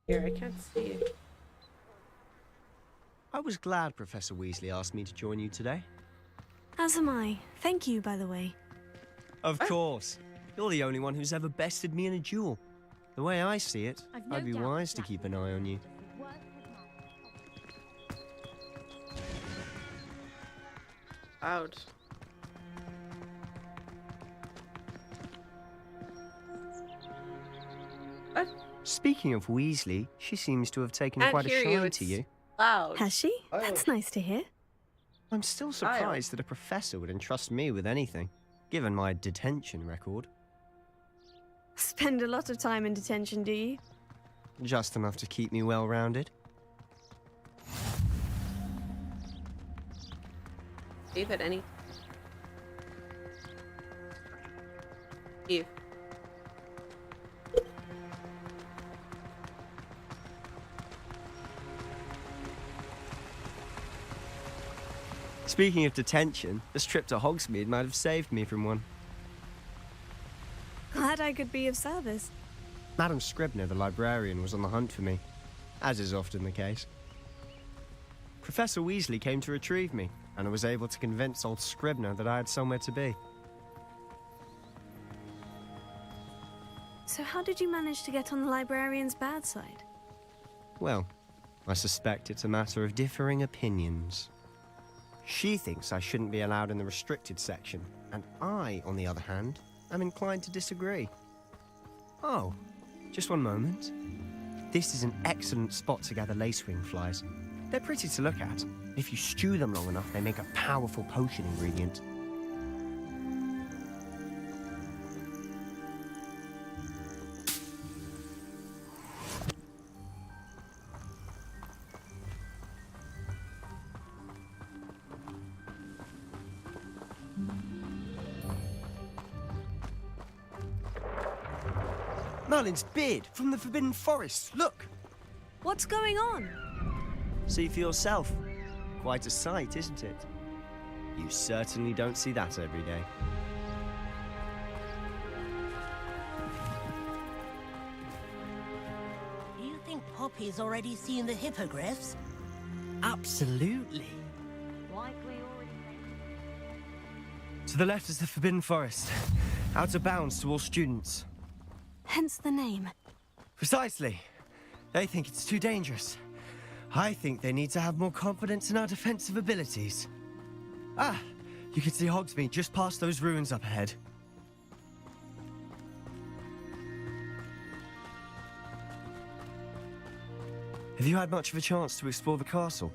Here, I can't see. I was glad Professor Weasley asked me to join you today. As am I. Thank you, by the way. Of course. You're the only one who's ever bested me in a duel. The way I see it, I'd be wise to keep an eye on you. Out. What? Speaking of Weasley, she seems to have taken Can't quite a hear you, shine it's to you. Loud. Has she? That's nice to hear. I'm still surprised that a professor would entrust me with anything, given my detention record. Spend a lot of time in detention, do you? Just enough to keep me well-rounded. David, any? Eve. Speaking of detention, this trip to Hogsmeade might have saved me from one. Glad I could be of service. Madam Scribner, the librarian, was on the hunt for me, as is often the case. Professor Weasley came to retrieve me, and I was able to convince old Scribner that I had somewhere to be. So how did you manage to get on the librarian's bad side? Well, I suspect it's a matter of differing opinions. She thinks I shouldn't be allowed in the restricted section, and I, on the other hand, am inclined to disagree. Oh, just one moment. This is an excellent spot to gather lacewing flies. They're pretty to look at. If you stew them long enough, they make a powerful potion ingredient. Merlin's beard from the Forbidden Forest. Look! What's going on? See for yourself. Quite a sight, isn't it? You certainly don't see that every day. Do you think Poppy's already seen the hippogriffs? Absolutely. Like we already To the left is the Forbidden Forest. Out of bounds to all students. Hence the name. Precisely. They think it's too dangerous. I think they need to have more confidence in our defensive abilities. Ah, you can see Hogsmeade just past those ruins up ahead. Have you had much of a chance to explore the castle?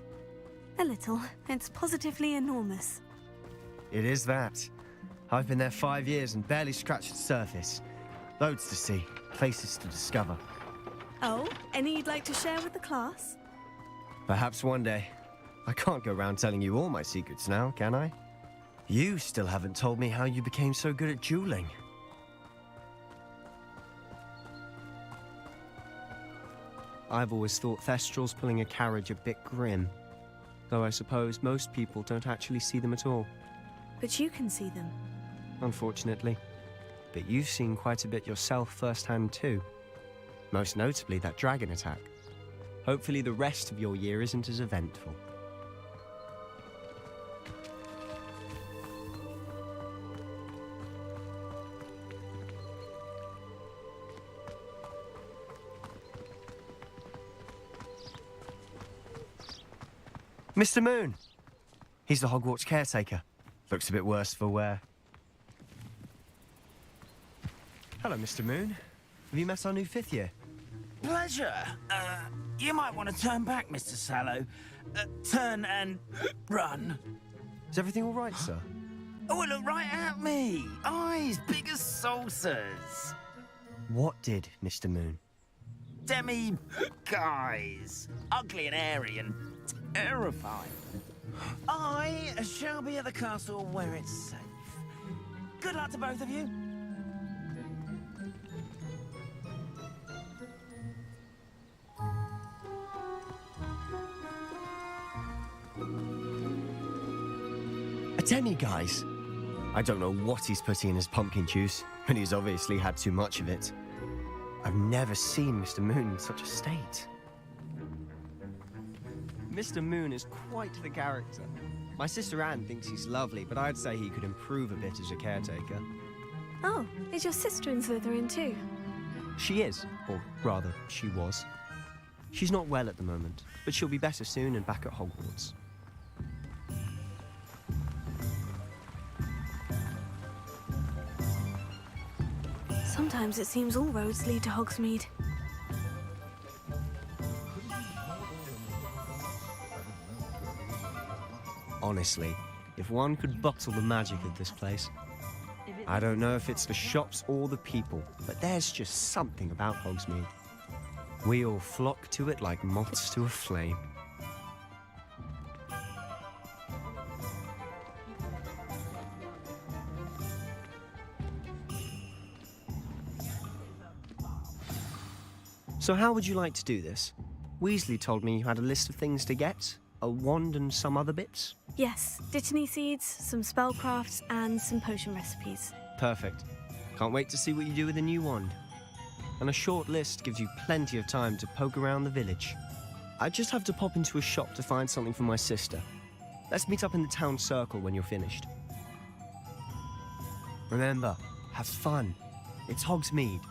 A little. It's positively enormous. It is that. I've been there 5 years and barely scratched the surface. Loads to see, places to discover. Oh, any you'd like to share with the class? Perhaps one day. I can't go around telling you all my secrets now, can I? You still haven't told me how you became so good at dueling. I've always thought Thestrals pulling a carriage a bit grim. Though I suppose most people don't actually see them at all. But you can see them. Unfortunately. But you've seen quite a bit yourself firsthand too. Most notably that dragon attack. Hopefully the rest of your year isn't as eventful. Mr. Moon! He's the Hogwarts caretaker. Looks a bit worse for wear. Hello, Mr. Moon. Have you met our new 5th year? Pleasure. You might want to turn back, Mr. Sallow. Turn and run. Is everything all right, sir? Oh, look right at me. Eyes big as saucers. What did, Mr. Moon? Guys. Ugly and airy and terrifying. I shall be at the castle where it's safe. Good luck to both of you. A demi-guise? I don't know what he's putting in his pumpkin juice, but he's obviously had too much of it. I've never seen Mr. Moon in such a state. Mr. Moon is quite the character. My sister Anne thinks he's lovely, but I'd say he could improve a bit as a caretaker. Oh, is your sister in Slytherin too? She is, or rather, she was. She's not well at the moment, but she'll be better soon and back at Hogwarts. Sometimes it seems all roads lead to Hogsmeade. Honestly, if one could bottle the magic of this place. I don't know if it's the shops or the people, but there's just something about Hogsmeade. We all flock to it like moths to a flame. So how would you like to do this? Weasley told me you had a list of things to get. A wand and some other bits? Yes, Dittany seeds, some spellcrafts, and some potion recipes. Perfect. Can't wait to see what you do with the new wand. And a short list gives you plenty of time to poke around the village. I just have to pop into a shop to find something for my sister. Let's meet up in the town circle when you're finished. Remember, have fun. It's Hogsmeade.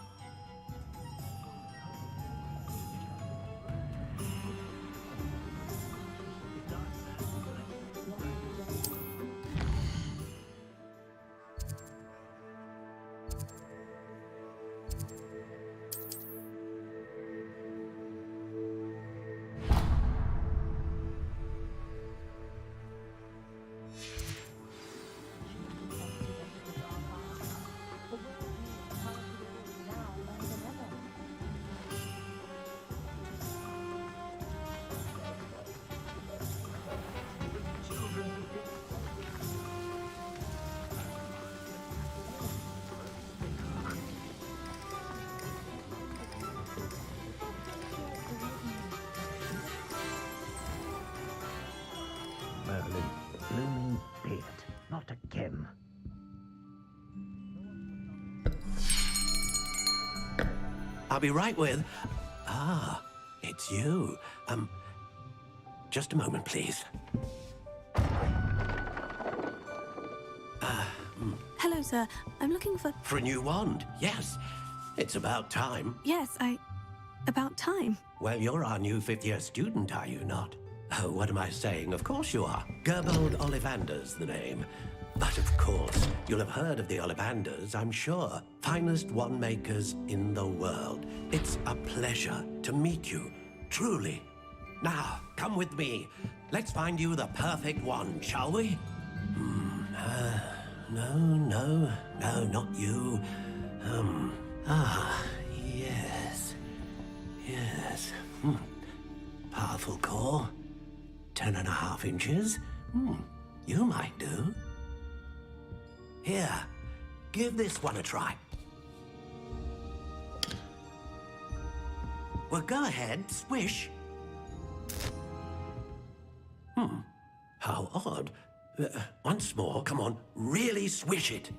Merlin, blooming beard, not again. I'll be right with... Ah, it's you. Just a moment, please. Hello, sir. I'm looking for... For a new wand, yes. It's about time. Yes, about time. Well, you're our new fifth-year student, are you not? Oh, what am I saying? Of course you are. Gerbold Ollivander's the name. But of course, you'll have heard of the Ollivanders, I'm sure. Finest wand makers in the world. It's a pleasure to meet you, truly. Now, come with me. Let's find you the perfect wand, shall we? No, not you. Yes. Powerful core. 10.5 inches. You might do. Here, give this one a try. Well, go ahead, swish. How odd. Once more, come on, really swish it.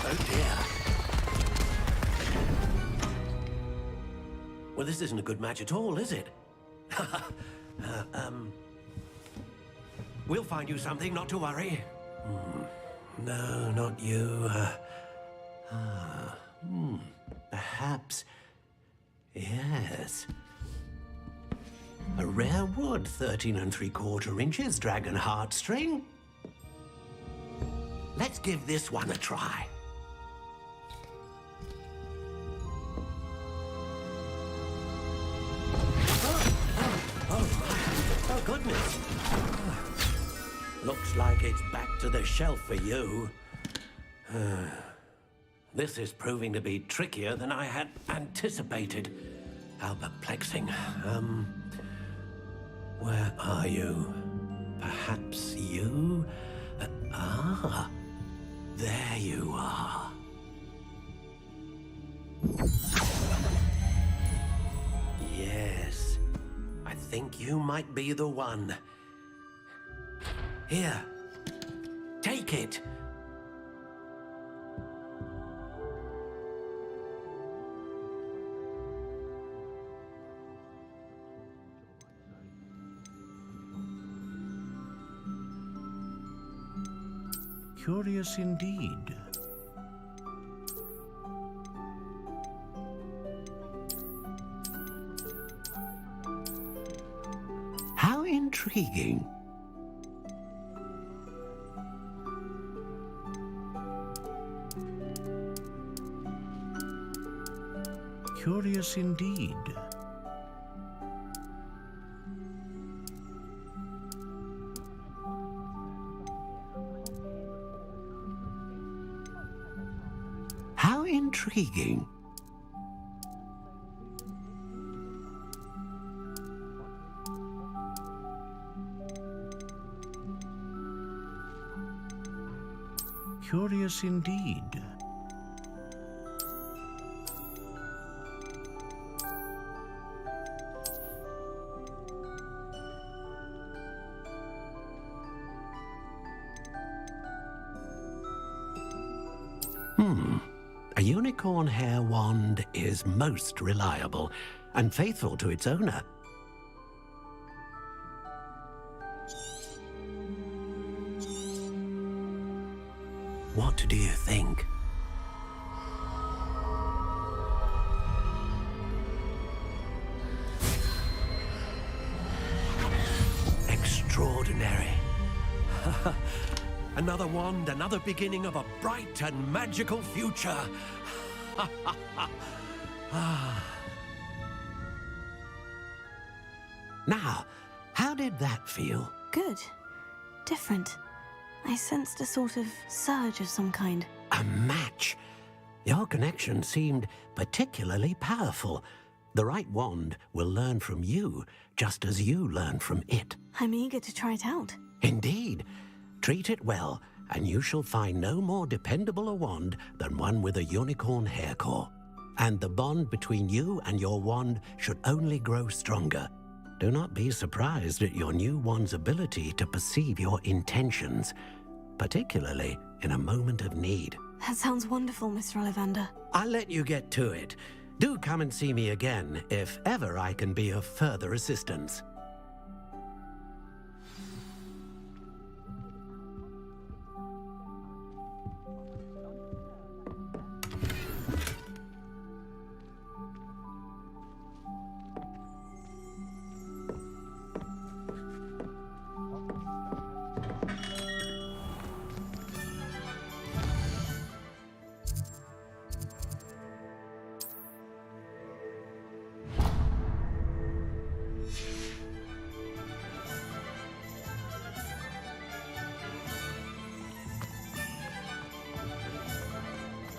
Oh dear. Well, this isn't a good match at all, is it? We'll find you something, not to worry. No, not you. Perhaps. Yes. A rare wood, 13 3/4 inches, dragon heartstring. Let's give this one a try. Oh, goodness. Looks like it's back to the shelf for you. This is proving to be trickier than I had anticipated. How perplexing. Where are you? Perhaps you? There you are. Yes, I think you might be the one. Here, take it. Curious indeed. How intriguing. Curious indeed. How intriguing. Curious indeed. A unicorn hair wand is most reliable and faithful to its owner. What do you think? Extraordinary. Another wand, another beginning of a bright and magical future. Now, how did that feel? Good. Different. I sensed a sort of surge of some kind. A match. Your connection seemed particularly powerful. The right wand will learn from you, just as you learn from it. I'm eager to try it out. Indeed. Treat it well, and you shall find no more dependable a wand than one with a unicorn hair core. And the bond between you and your wand should only grow stronger. Do not be surprised at your new wand's ability to perceive your intentions, particularly in a moment of need. That sounds wonderful, Mr. Ollivander. I'll let you get to it. Do come and see me again if ever I can be of further assistance.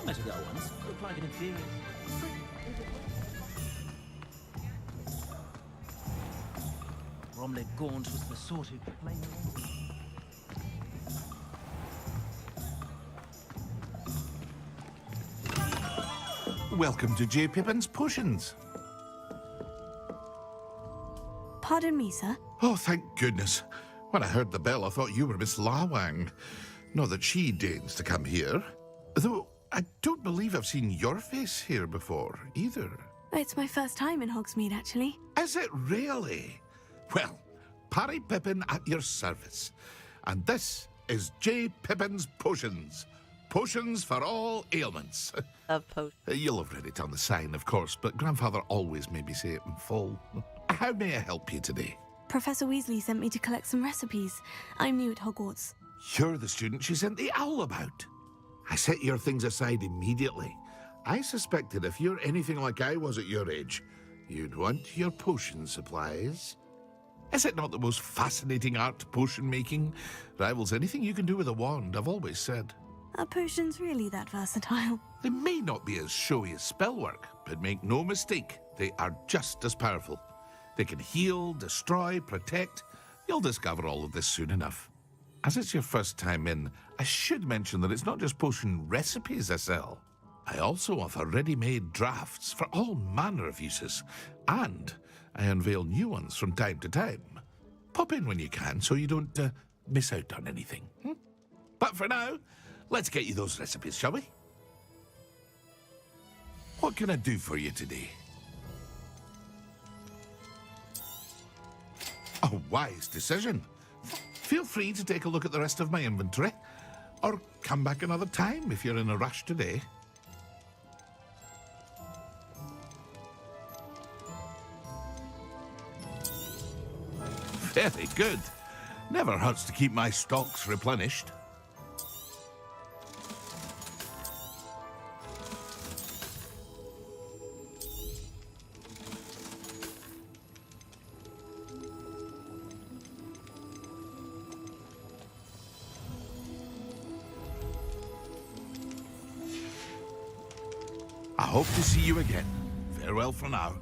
I met a girl once. Looked like an inferior. Bromley Gaunt was the sort who played. Welcome to J. Pippin's Potions. Pardon me, sir. Oh, thank goodness. When I heard the bell, I thought you were Miss Lawang. Not that she deigns to come here. Though, I don't believe I've seen your face here before, either. It's my first time in Hogsmeade, actually. Is it really? Well, Parry Pippin at your service. And this is J. Pippin's Potions. Potions for all ailments. Of potion. You'll have read it on the sign, of course, but Grandfather always made me say it in full. How may I help you today? Professor Weasley sent me to collect some recipes. I'm new at Hogwarts. You're the student she sent the owl about. I set your things aside immediately. I suspected if you're anything like I was at your age, you'd want your potion supplies. Is it not the most fascinating art, potion making? Rivals anything you can do with a wand, I've always said. Are potions really that versatile? They may not be as showy as spellwork, but make no mistake, they are just as powerful. They can heal, destroy, protect. You'll discover all of this soon enough. As it's your first time in, I should mention that it's not just potion recipes I sell. I also offer ready-made drafts for all manner of uses, and I unveil new ones from time to time. Pop in when you can so you don't miss out on anything. But for now, let's get you those recipes, shall we? What can I do for you today? A wise decision. Feel free to take a look at the rest of my inventory. Or come back another time if you're in a rush today. Very good. Never hurts to keep my stocks replenished. I hope to see you again. Farewell for now.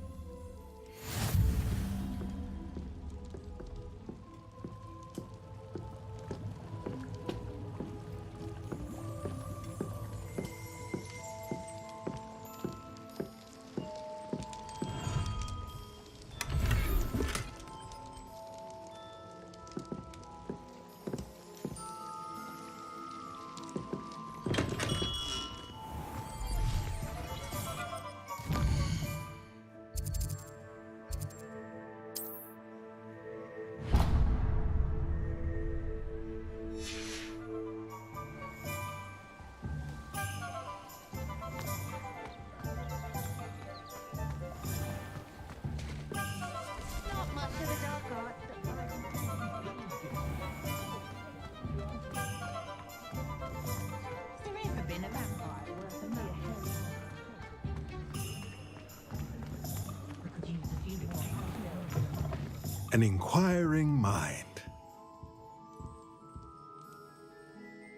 An inquiring mind.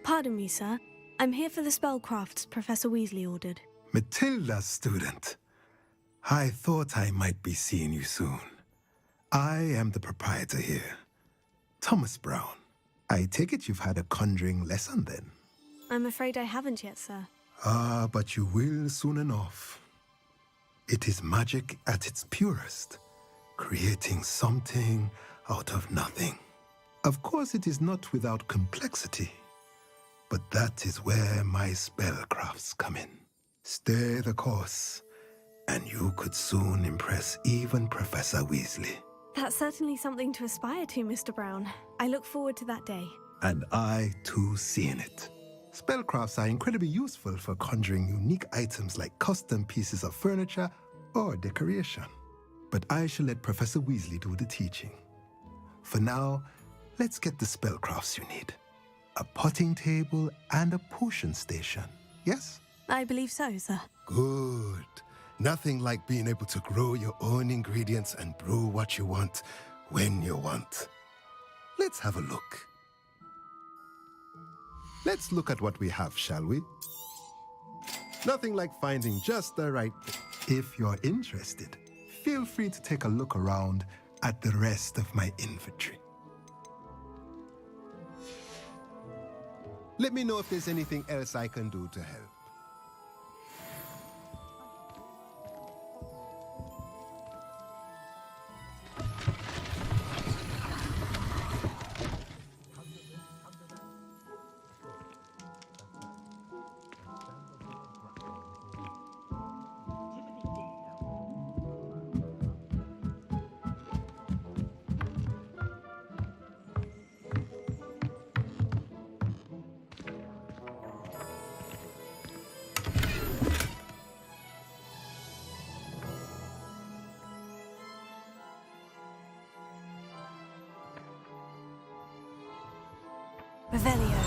Pardon me, sir. I'm here for the spellcrafts Professor Weasley ordered. Matilda, student. I thought I might be seeing you soon. I am the proprietor here, Thomas Brown. I take it you've had a conjuring lesson then? I'm afraid I haven't yet, sir. Ah, but you will soon enough. It is magic at its purest, creating something out of nothing. Of course, it is not without complexity, but that is where my spellcrafts come in. Stay the course, and you could soon impress even Professor Weasley. That's certainly something to aspire to, Mr. Brown. I look forward to that day. And I, too, seeing it. Spellcrafts are incredibly useful for conjuring unique items like custom pieces of furniture or decoration. But I shall let Professor Weasley do the teaching. For now, let's get the spellcrafts you need. A potting table and a potion station, yes? I believe so, sir. Good. Nothing like being able to grow your own ingredients and brew what you want when you want. Let's have a look. Let's look at what we have, shall we? Nothing like finding just the right thing. If you're interested, feel free to take a look around at the rest of my inventory. Let me know if there's anything else I can do to help. Revelio.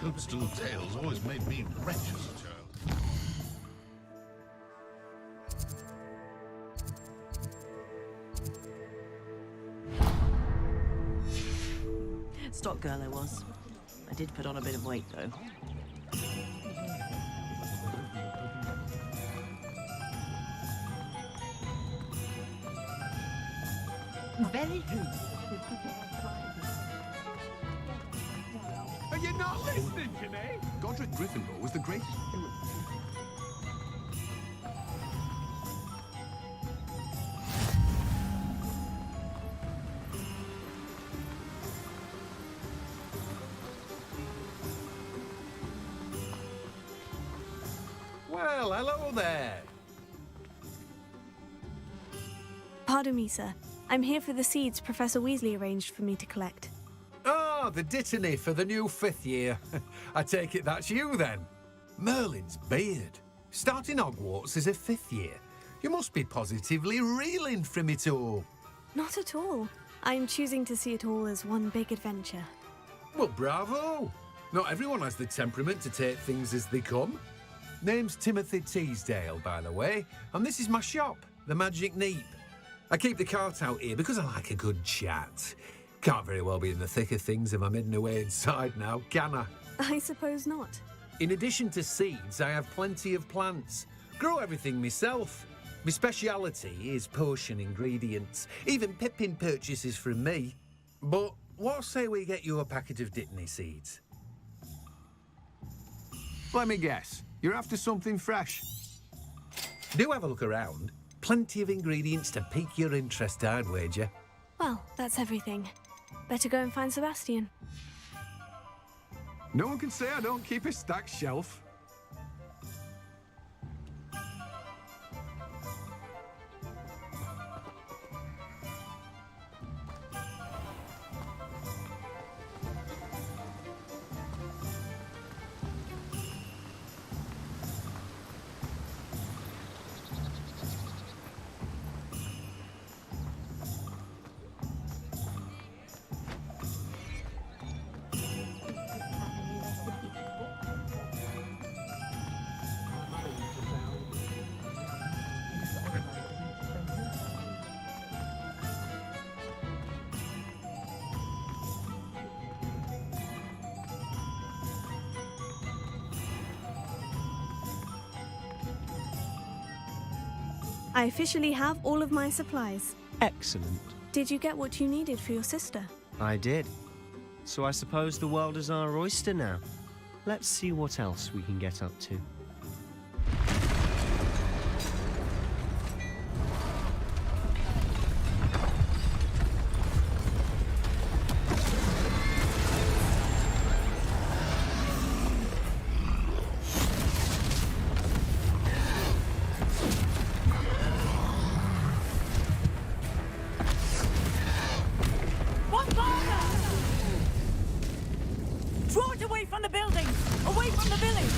toadstool tails always made me wretched as a child. Stock girl I was. I did put on a bit of weight, though. Very rude. Are you not listening to me? Godric Gryffindor was the greatest. Well, hello there. Pardon me, sir. I'm here for the seeds Professor Weasley arranged for me to collect. Ah, the dittany for the new 5th year. I take it that's you, then. Merlin's beard. Starting Hogwarts as a 5th year. You must be positively reeling from it all. Not at all. I'm choosing to see it all as one big adventure. Well, bravo. Not everyone has the temperament to take things as they come. Name's Timothy Teasdale, by the way, and this is my shop, the Magic Neep. I keep the cart out here because I like a good chat. Can't very well be in the thick of things if I'm hidden away inside now, can I? I suppose not. In addition to seeds, I have plenty of plants. Grow everything myself. My speciality is potion ingredients. Even Pippin purchases from me. But what say we get you a packet of Dittany seeds? Let me guess. You're after something fresh. Do have a look around. Plenty of ingredients to pique your interest, I'd wager. Well, that's everything. Better go and find Sebastian. No one can say I don't keep a stacked shelf. I officially have all of my supplies. Excellent. Did you get what you needed for your sister? I did. So I suppose the world is our oyster now. Let's see what else we can get up to. Draw it away from the building! Away from the village!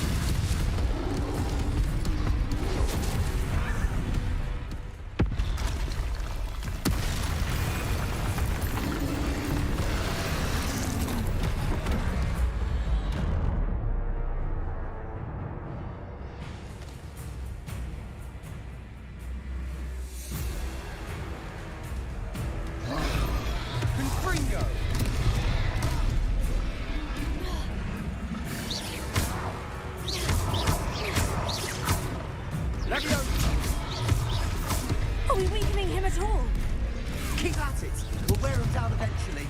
Are we weakening him at all? Keep at it. We'll wear him down eventually.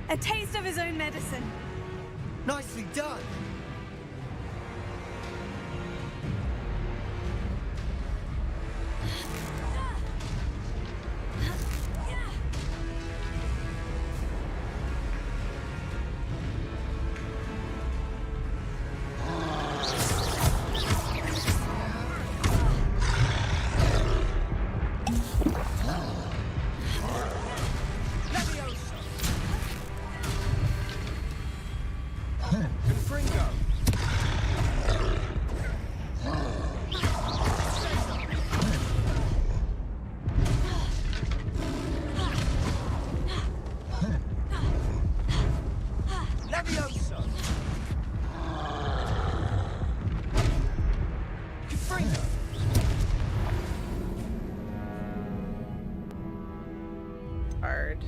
A taste of his own medicine. Nicely done! Hard.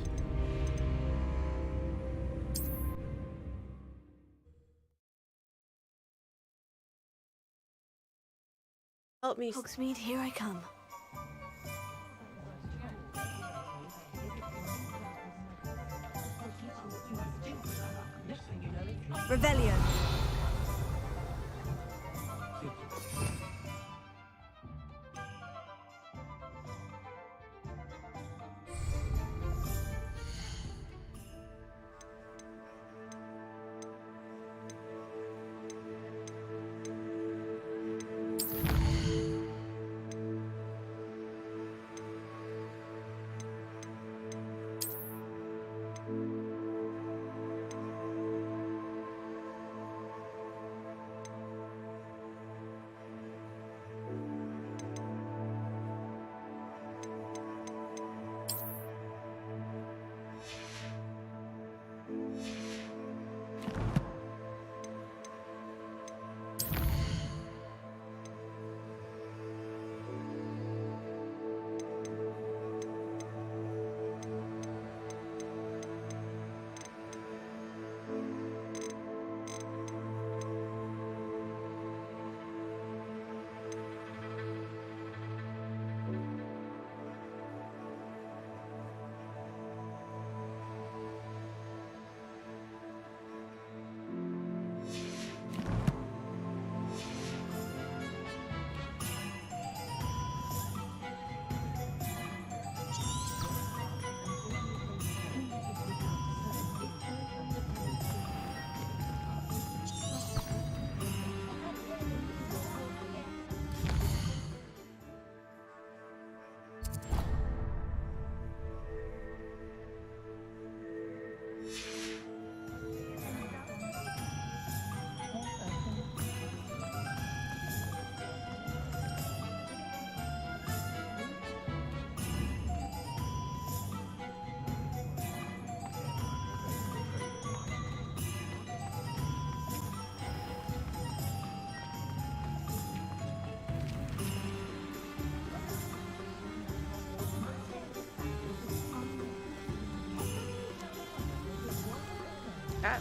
Help me. Hogsmeade, here I come. Revelio. Cat.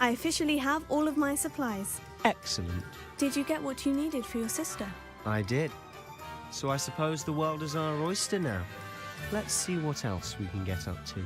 I officially have all of my supplies. Excellent. Did you get what you needed for your sister? I did. So I suppose the world is our oyster now. Let's see what else we can get up to.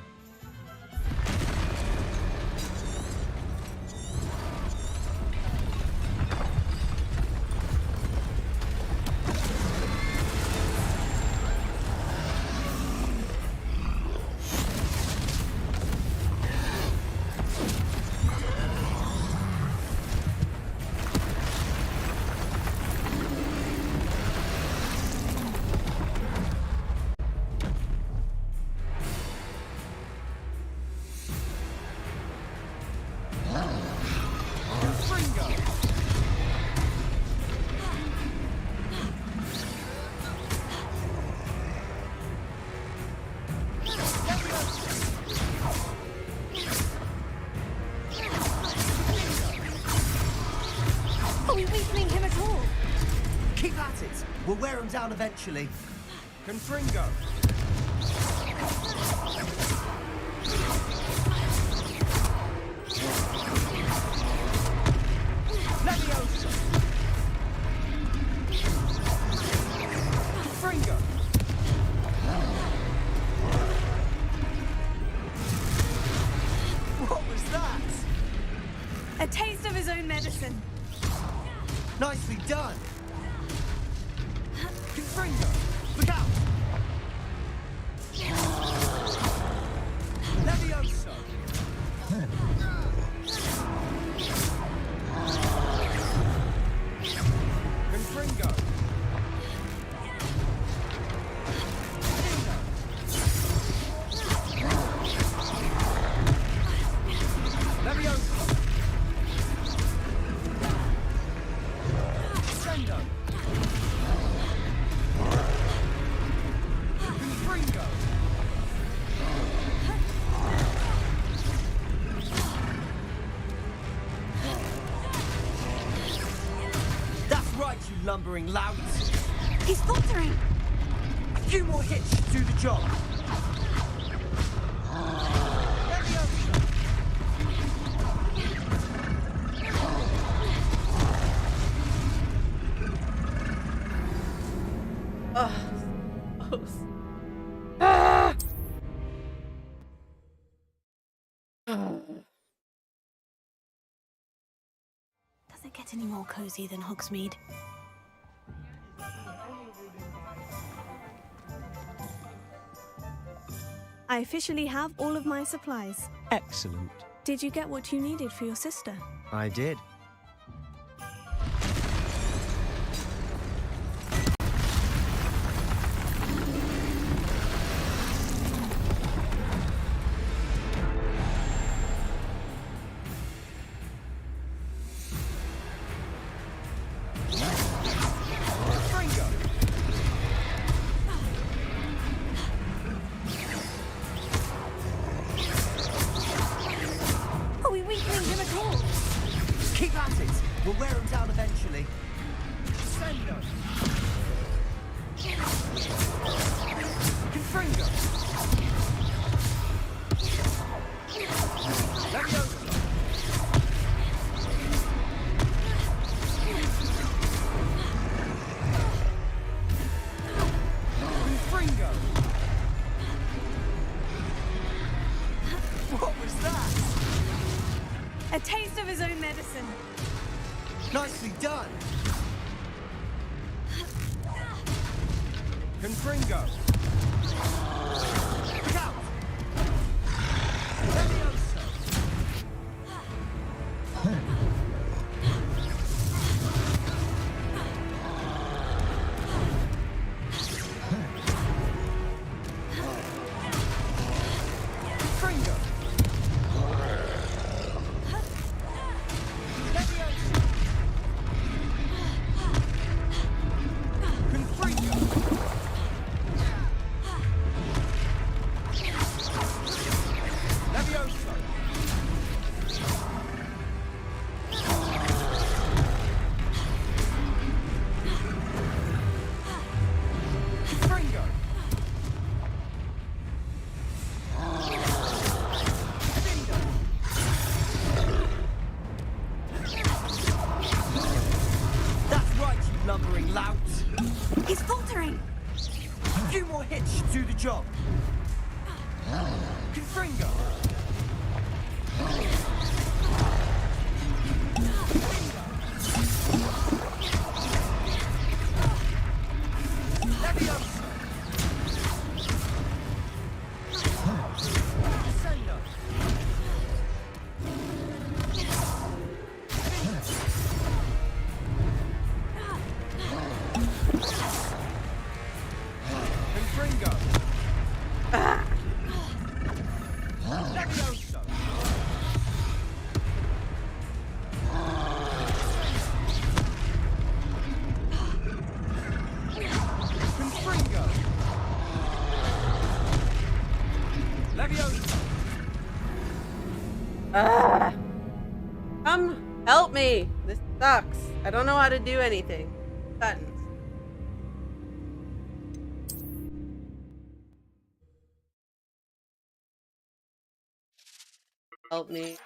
We'll wear them down eventually. Confringo! Leviosa! Fringo! What was that? A taste of his own medicine. Nicely done. Fringo! Look out! Leviosa! Confringo! Leviosa! Sendo! Confringo! That's right, you lumbering louts. He's faltering. A few more hits should do the job. Does it get any more cozy than Hogsmeade? I officially have all of my supplies. Excellent. Did you get what you needed for your sister? I did. Are we weakening him at all? Keep at it. We'll wear him down eventually. Sendo! Confringo! Leviosa! Confringo! What was that? A taste of his own medicine. Nicely done. Confringo! Look out. Leviosa! Confringo! Leviosa! Confringo! Leviosa! Confringo! Dindo! That's right, you lumbering lout. He's faltering. A few more hits should do the job. Confringo! Leviosa! Sendo! Confringo! Leviosa! Confringo! Leviosa! Help me! This sucks. I don't know how to do anything. Buttons. Help me.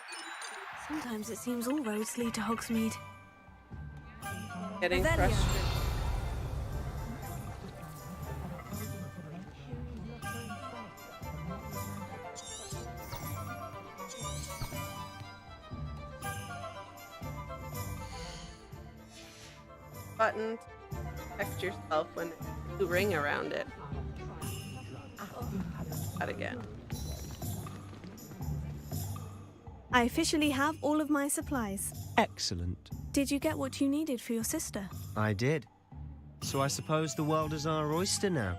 Sometimes it seems all roads lead to Hogsmeade. Getting Revelio. frustrated. Button to protect yourself when you ring around it. That again. I officially have all of my supplies. Excellent. Did you get what you needed for your sister? I did. So I suppose the world is our oyster now.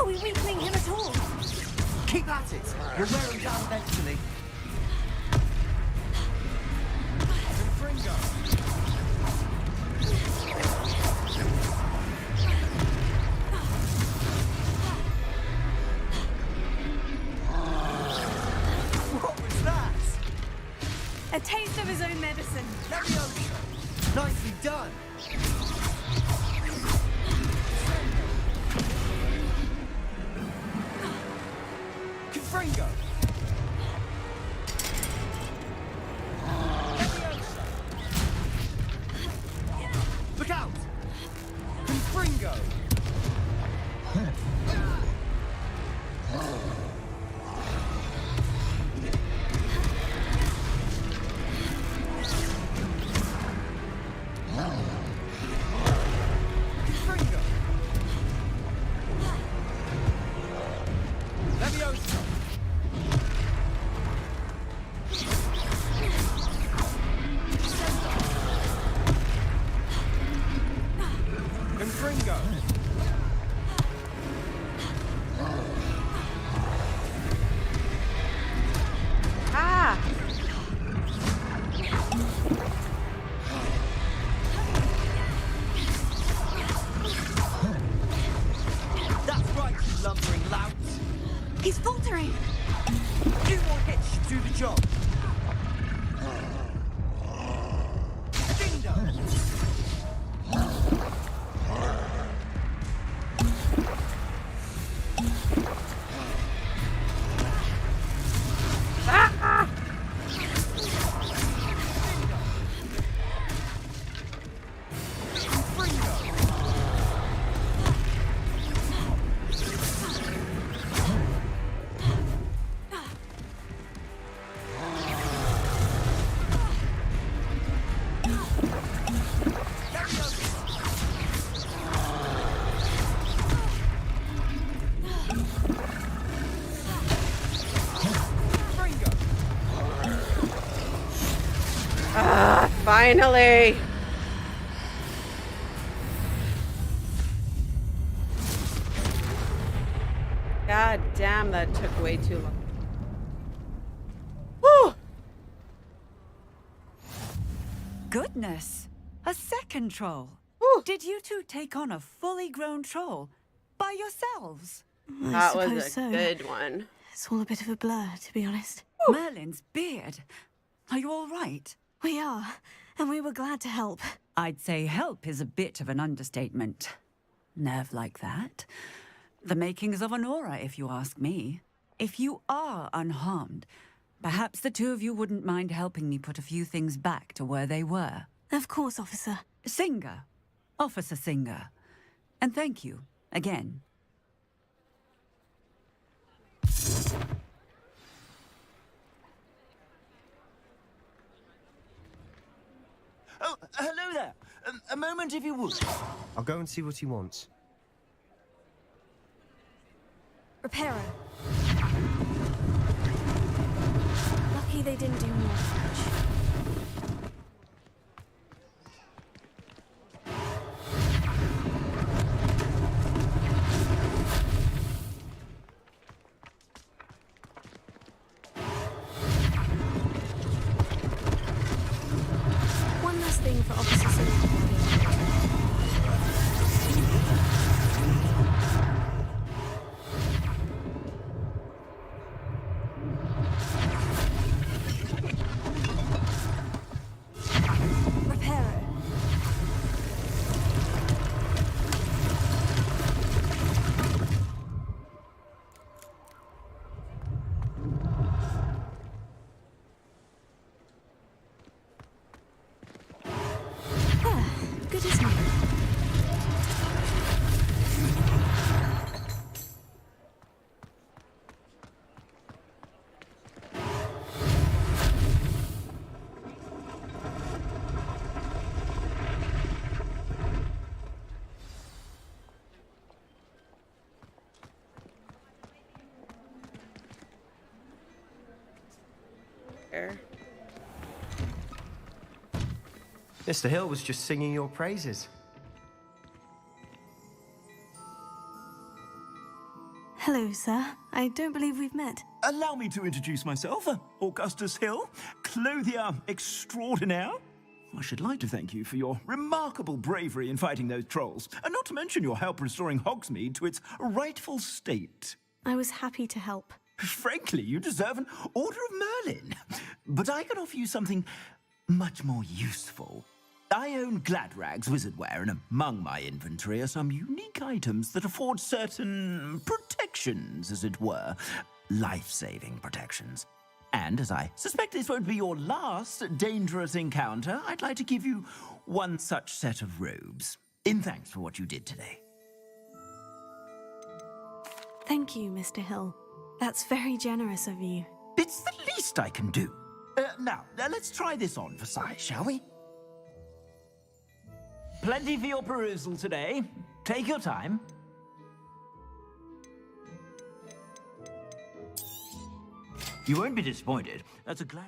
Are we weakening him at all? Keep at it. We'll wear him down eventually. Fringo. What was that? A taste of his own medicine. Leviosa. Nicely done. Confringo. Leviosa. Look out. Confringo. Confringo. Leviosa. Confringo. Ah! That's right, you lumbering louts. He's faltering. 2 more hits should do the job. Dingo. Ah, finally! God damn, that took way too long. Whew! Goodness, a second troll. Whew. Did you two take on a fully grown troll by yourselves? I That suppose was a so. good one. It's all a bit of a blur, to be honest. Merlin's beard. Are you all right? We are, and we were glad to help. I'd say help is a bit of an understatement. Nerve like that. The makings of an aura, if you ask me. If you are unharmed, perhaps the two of you wouldn't mind helping me put a few things back to where they were. Of course, officer. Singer. Officer Singer. And thank you, again. Oh, hello there. A moment if you would. I'll go and see what he wants. Reparo. Lucky they didn't do more damage. One last thing for Officer Singer. There. Mr. Hill was just singing your praises. Hello, sir. I don't believe we've met. Allow me to introduce myself, Augustus Hill, clothier extraordinaire. I should like to thank you for your remarkable bravery in fighting those trolls, and not to mention your help restoring Hogsmeade to its rightful state. I was happy to help. Frankly, you deserve an Order of Merlin. But I can offer you something much more useful. I own Gladrag's wizardware, and among my inventory are some unique items that afford certain protections, as it were. Life-saving protections. And as I suspect this won't be your last dangerous encounter, I'd like to give you one such set of robes, in thanks for what you did today. Thank you, Mr. Hill. That's very generous of you. It's the least I can do. Now, let's try this on for size, shall we? Plenty for your perusal today. Take your time. You won't be disappointed. That's a glad...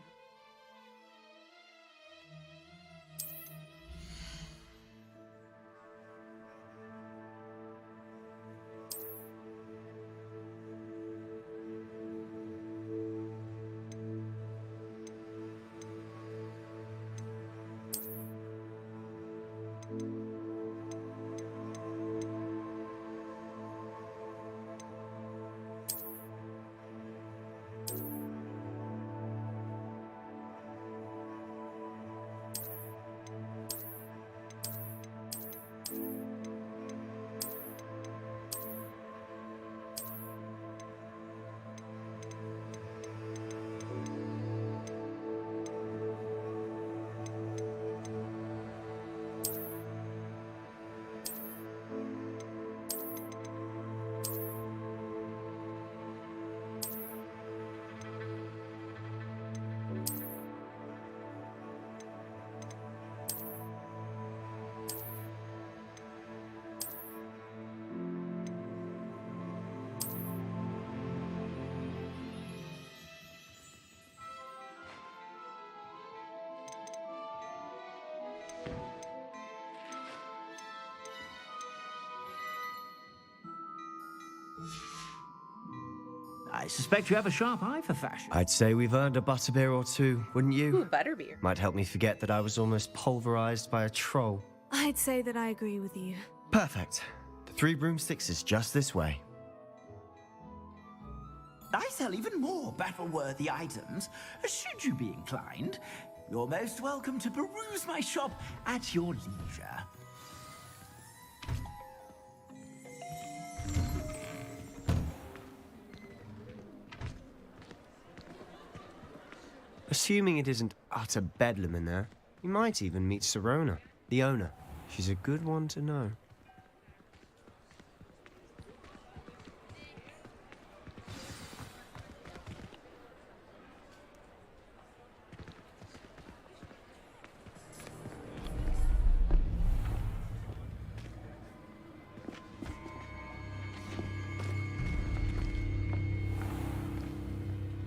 I suspect you have a sharp eye for fashion. I'd say we've earned a butterbeer or two, wouldn't you? Ooh, butterbeer. Might help me forget that I was almost pulverized by a troll. I'd say that I agree with you. Perfect. The 3 broomsticks is just this way. I sell even more battle-worthy items. Should you be inclined, you're most welcome to peruse my shop at your leisure. Assuming it isn't utter bedlam in there, you might even meet Sirona, the owner. She's a good one to know.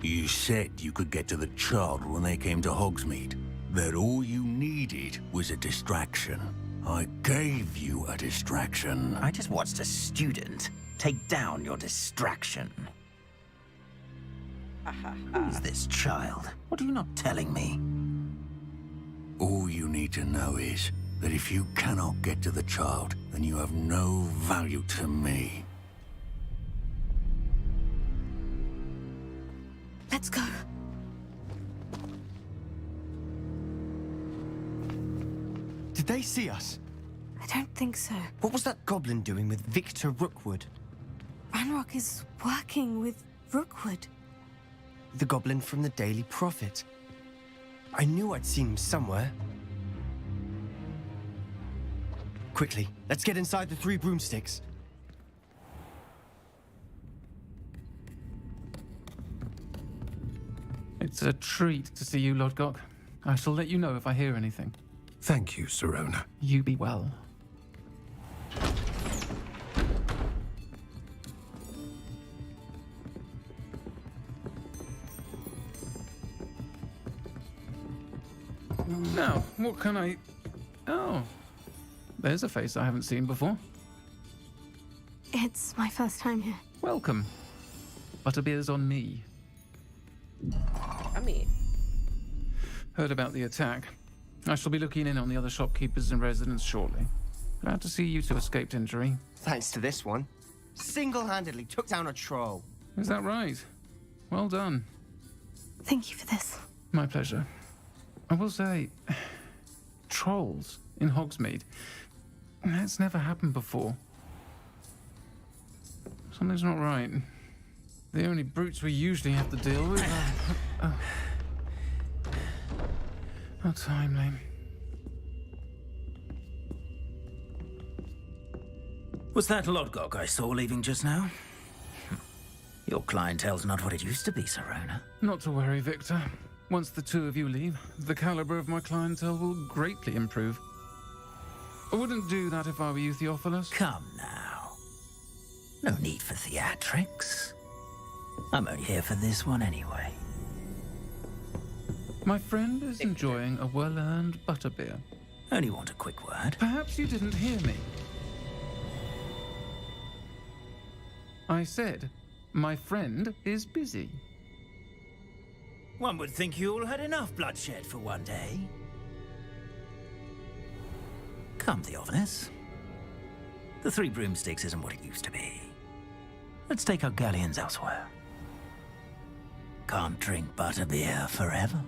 You said you could get to the child when they came to Hogsmeade. That all you needed was a distraction. I gave you a distraction. I just watched a student take down your distraction. Who's this child? What are you not telling me? All you need to know is that if you cannot get to the child, then you have no value to me. Let's go. Did they see us? I don't think so. What was that goblin doing with Victor Rookwood? Ranrock is working with Rookwood. The goblin from the Daily Prophet. I knew I'd seen him somewhere. Quickly, let's get inside the 3 broomsticks. It's a treat to see you, Lodgok. I shall let you know if I hear anything. Thank you, Sirona. You be well. Now, what can I... Oh, there's a face I haven't seen before. It's my first time here. Welcome. Butterbeer's on me. Yummy. Heard about the attack. I shall be looking in on the other shopkeepers and residents shortly. Glad to see you two escaped injury. Thanks to this one. Single-handedly took down a troll. Is that right? Well done. Thank you for this. My pleasure. I will say, trolls in Hogsmeade. That's never happened before. Something's not right. The only brutes we usually have to deal with are... How timely. Was that Lodgok I saw leaving just now? Your clientele's not what it used to be, Serona. Not to worry, Victor. Once the two of you leave, the caliber of my clientele will greatly improve. I wouldn't do that if I were you, Theophilus. Come now. No need for theatrics. I'm only here for this one anyway. My friend is enjoying a well-earned butterbeer. Only want a quick word. Perhaps you didn't hear me. I said, my friend is busy. One would think you all had enough bloodshed for one day. Come, Theophilus. The Three Broomsticks isn't what it used to be. Let's take our galleons elsewhere. Can't drink butterbeer forever.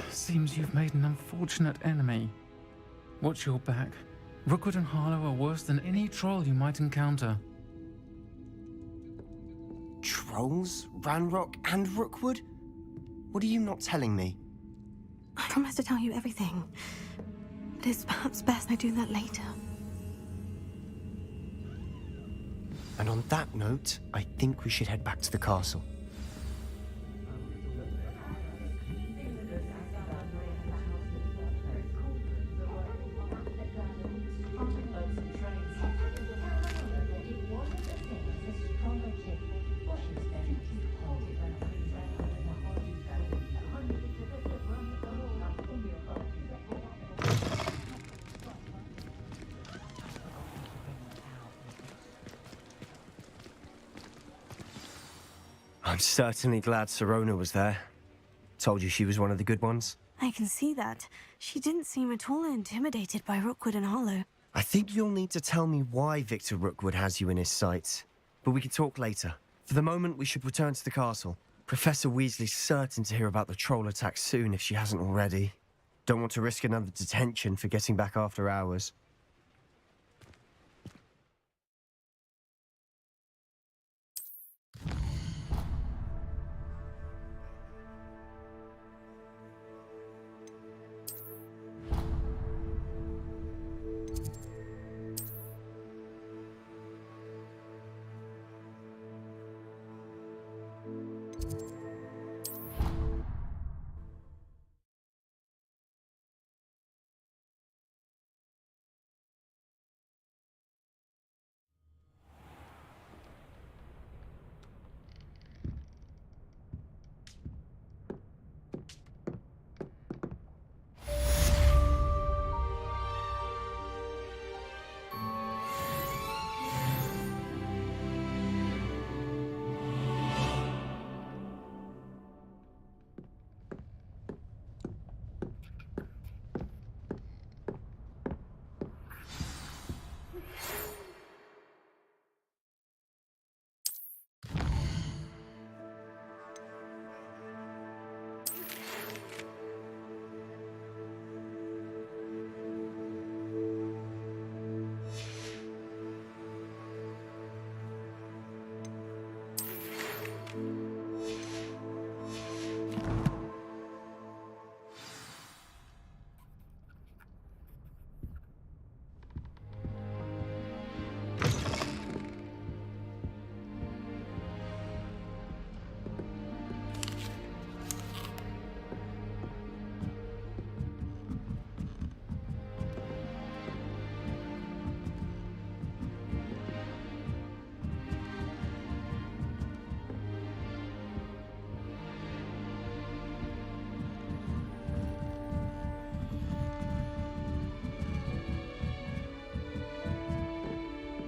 Seems you've made an unfortunate enemy. Watch your back. Rookwood and Harlow are worse than any troll you might encounter. Trolls? Ranrock and Rookwood? What are you not telling me? I promise to tell you everything. But it's perhaps best I do that later. And on that note, I think we should head back to the castle. I'm certainly glad Serona was there. Told you she was one of the good ones. I can see that. She didn't seem at all intimidated by Rookwood and Harlow. I think you'll need to tell me why Victor Rookwood has you in his sights. But we can talk later. For the moment, we should return to the castle. Professor Weasley's certain to hear about the troll attack soon if she hasn't already. Don't want to risk another detention for getting back after hours.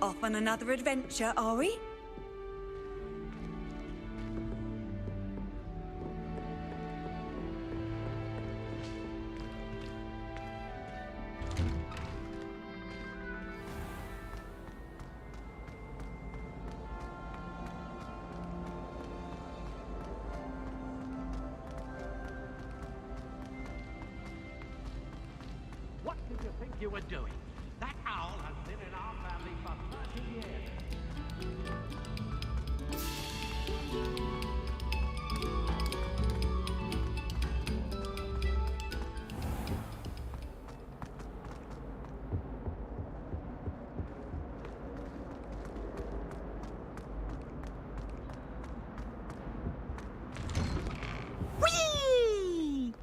Off on another adventure, are we? What did you think you were doing? That owl has been in our family for 30 years. Whee!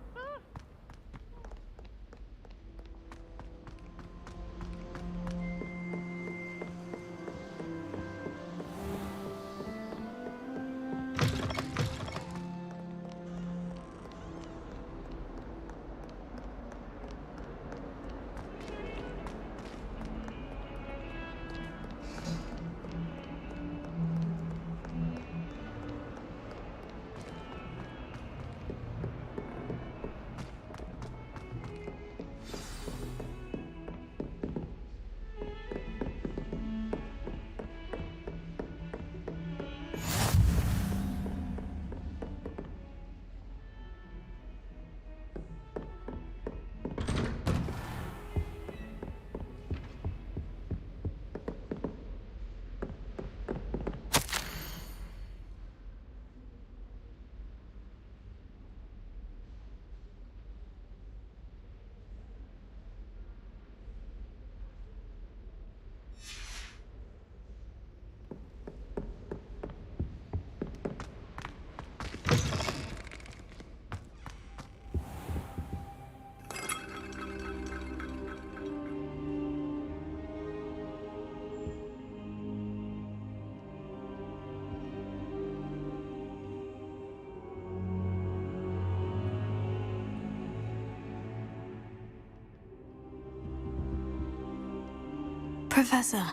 Professor,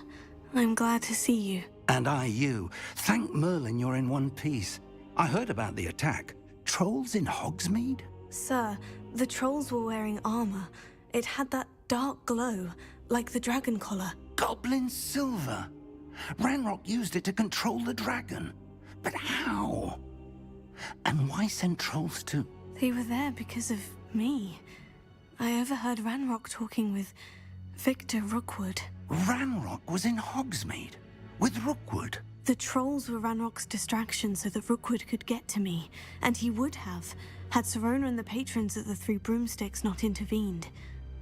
I'm glad to see you. And I you. Thank Merlin you're in one piece. I heard about the attack. Trolls in Hogsmeade? Sir, the trolls were wearing armor. It had that dark glow, like the dragon collar. Goblin silver. Ranrock used it to control the dragon. But how? And why send trolls to... They were there because of me. I overheard Ranrock talking with Victor Rookwood. Ranrock was in Hogsmeade with Rookwood. The trolls were Ranrock's distraction so that Rookwood could get to me, and he would have, had Serona and the patrons at the Three Broomsticks not intervened.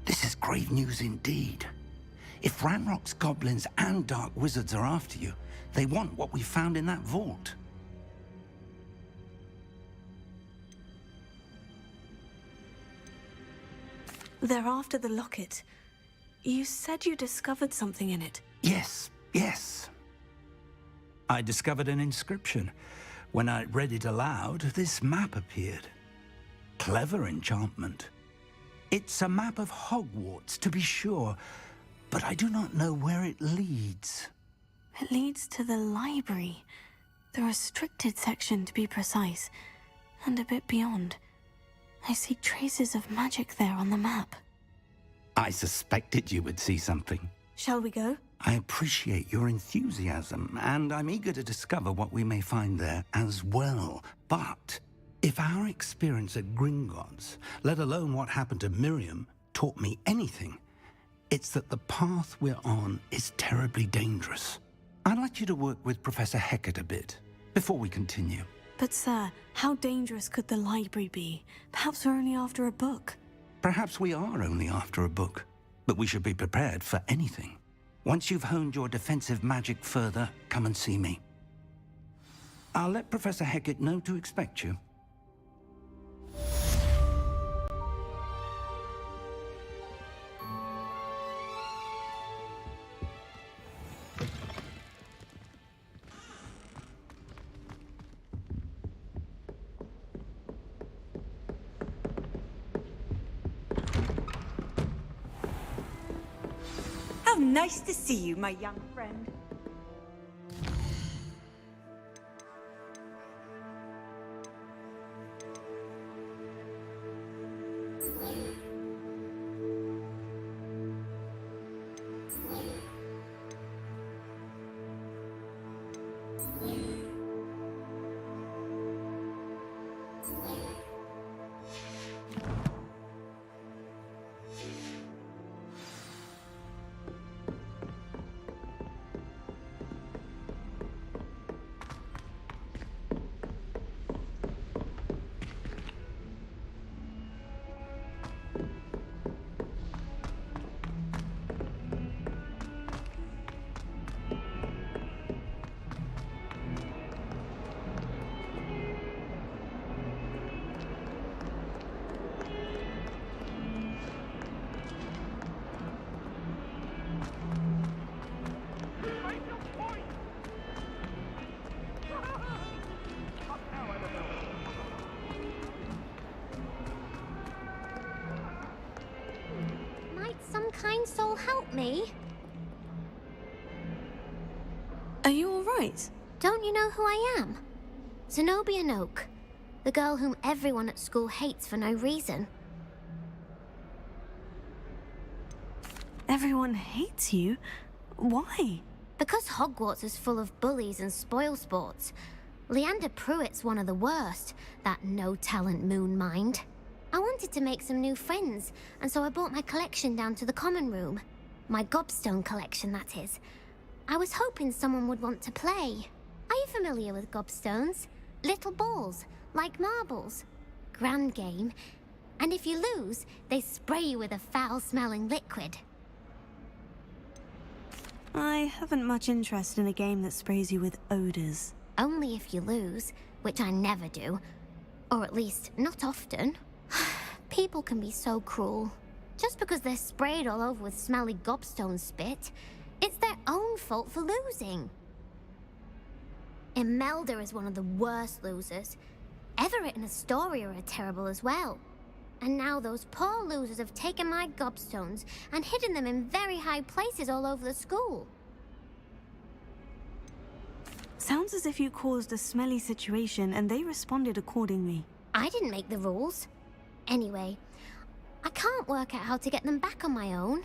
This is grave news indeed. If Ranrock's goblins and dark wizards are after you, they want what we found in that vault. They're after the locket. You said you discovered something in it. Yes. I discovered an inscription. When I read it aloud, this map appeared. Clever enchantment. It's a map of Hogwarts, to be sure, but I do not know where it leads. It leads to the library. The restricted section, to be precise, and a bit beyond. I see traces of magic there on the map. I suspected you would see something. Shall we go? I appreciate your enthusiasm, and I'm eager to discover what we may find there as well. But if our experience at Gringotts, let alone what happened to Miriam, taught me anything, it's that the path we're on is terribly dangerous. I'd like you to work with Professor Hecat a bit before we continue. But sir, how dangerous could the library be? Perhaps we're only after a book. Perhaps we are only after a book, but we should be prepared for anything. Once you've honed your defensive magic further, come and see me. I'll let Professor Hecat know to expect you. How nice to see you, my young friend. Some kind soul help me? Are you alright? Don't you know who I am? Zenobia Noak, the girl whom everyone at school hates for no reason. Everyone hates you? Why? Because Hogwarts is full of bullies and spoilsports. Leander Pruitt's one of the worst, that no-talent moon mind. I wanted to make some new friends, and so I brought my collection down to the common room. My gobstone collection, that is. I was hoping someone would want to play. Are you familiar with gobstones? Little balls, like marbles. Grand game. And if you lose, they spray you with a foul-smelling liquid. I haven't much interest in a game that sprays you with odors. Only if you lose, which I never do. Or at least, not often. People can be so cruel. Just because they're sprayed all over with smelly gobstone spit, it's their own fault for losing. Imelda is one of the worst losers. Everett and Astoria are terrible as well. And now those poor losers have taken my gobstones and hidden them in very high places all over the school. Sounds as if you caused a smelly situation and they responded accordingly. I didn't make the rules. Anyway, I can't work out how to get them back on my own.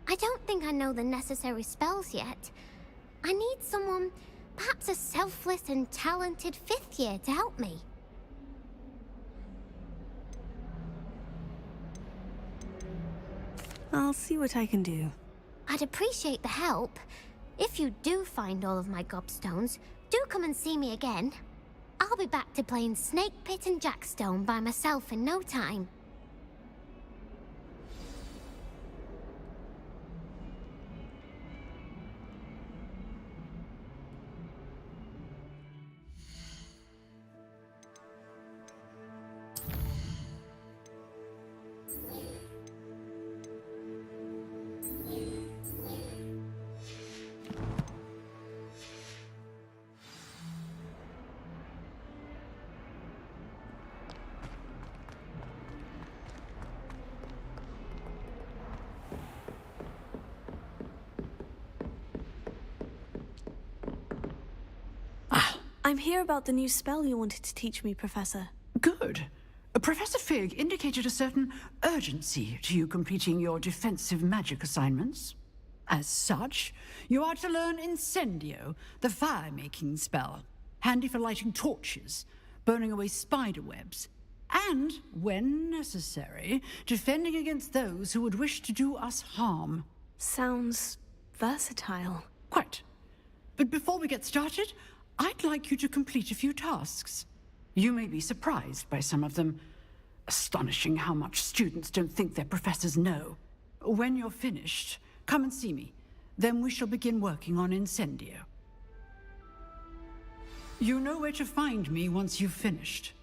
I don't think I know the necessary spells yet. I need someone, perhaps a selfless and talented 5th year to help me. I'll see what I can do. I'd appreciate the help. If you do find all of my gobstones, do come and see me again. I'll be back to playing Snake Pit and Jackstone by myself in no time. I'm here about the new spell you wanted to teach me, Professor. Good. Professor Fig indicated a certain urgency to you completing your defensive magic assignments. As such, you are to learn Incendio, the fire-making spell, handy for lighting torches, burning away spider webs, and, when necessary, defending against those who would wish to do us harm. Sounds versatile. Quite. But before we get started, I'd like you to complete a few tasks. You may be surprised by some of them. Astonishing how much students don't think their professors know. When you're finished, come and see me. Then we shall begin working on Incendio. You know where to find me once you've finished.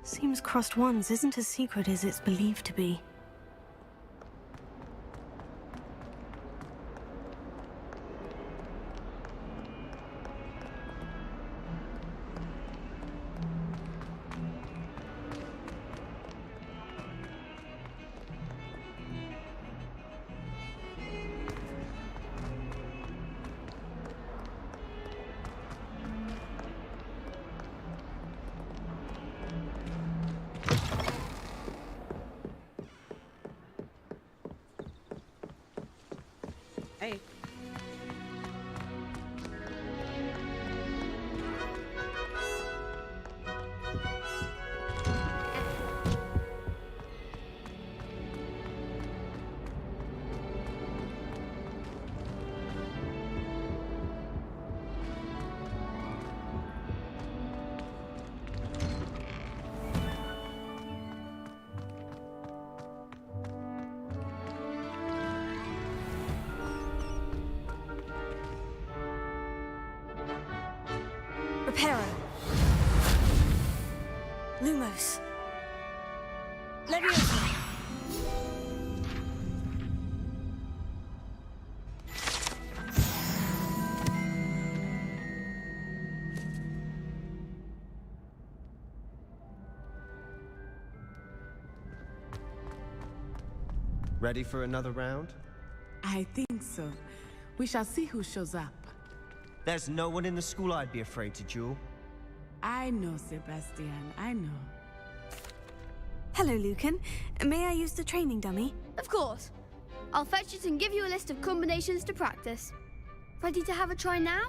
Seems crossed ones isn't as secret as it's believed to be. Hey. Reparo. Lumos. Leviosa. Ready for another round? I think so. We shall see who shows up. There's no one in the school I'd be afraid to duel. I know, Sebastian. I know. Hello, Lucan. May I use the training dummy? Of course. I'll fetch it and give you a list of combinations to practice. Ready to have a try now?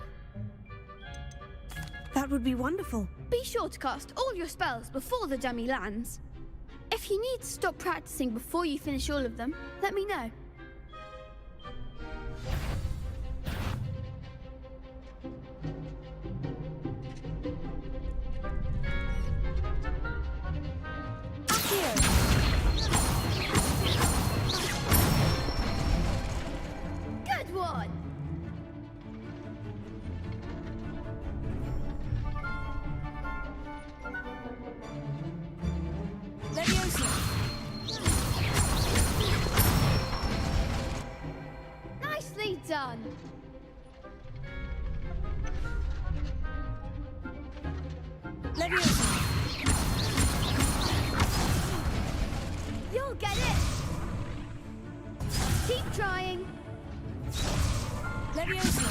That would be wonderful. Be sure to cast all your spells before the dummy lands. If you need to stop practicing before you finish all of them, let me know. Good one! Leviosa. Nicely done! Leviosa. You'll get it! Keep trying! Leviosa.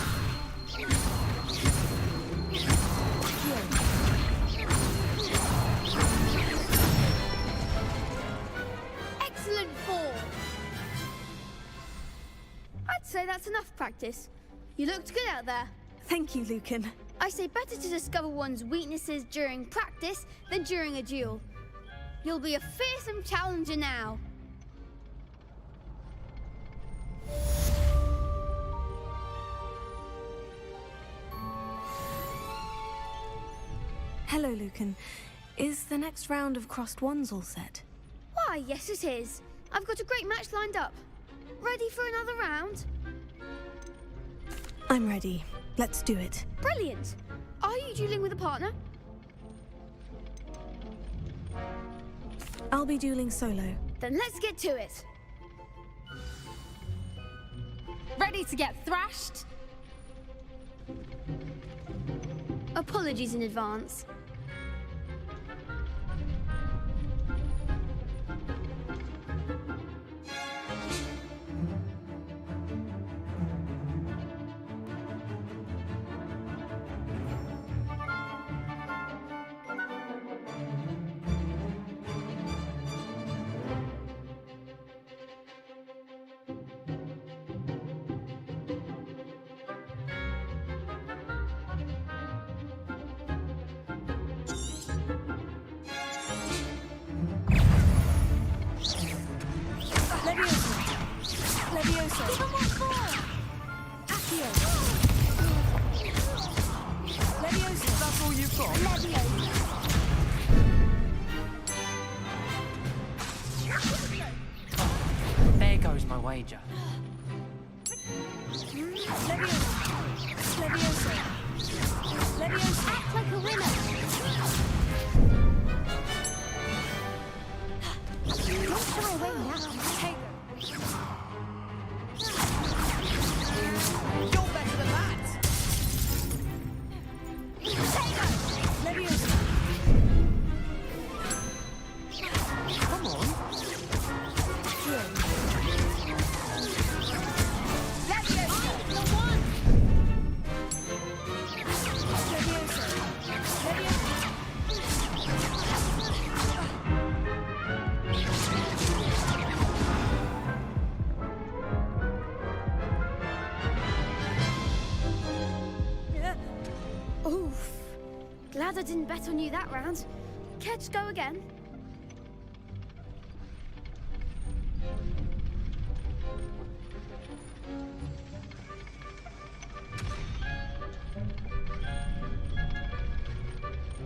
Excellent form! I'd say that's enough practice. You looked good out there. Thank you, Lucan. I say better to discover one's weaknesses during practice than during a duel. You'll be a fearsome challenger now. Hello, Lucan. Is the next round of crossed wands all set? Why, yes it is. I've got a great match lined up. Ready for another round? I'm ready. Let's do it. Brilliant! Are you dueling with a partner? I'll be dueling solo. Then let's get to it. Ready to get thrashed? Apologies in advance. Leviosa. Give 'em what for! Accio. Leviosa. That's all you've got? There goes my wager. Leviosa. Leviosa. Leviosa. Act like a winner! Don't shy away now. Take them. You're better than that! Leviosa. Come on. Leviosa! The one! Leviosa. Leviosa. Glad I didn't bet on you that round. Care to go again?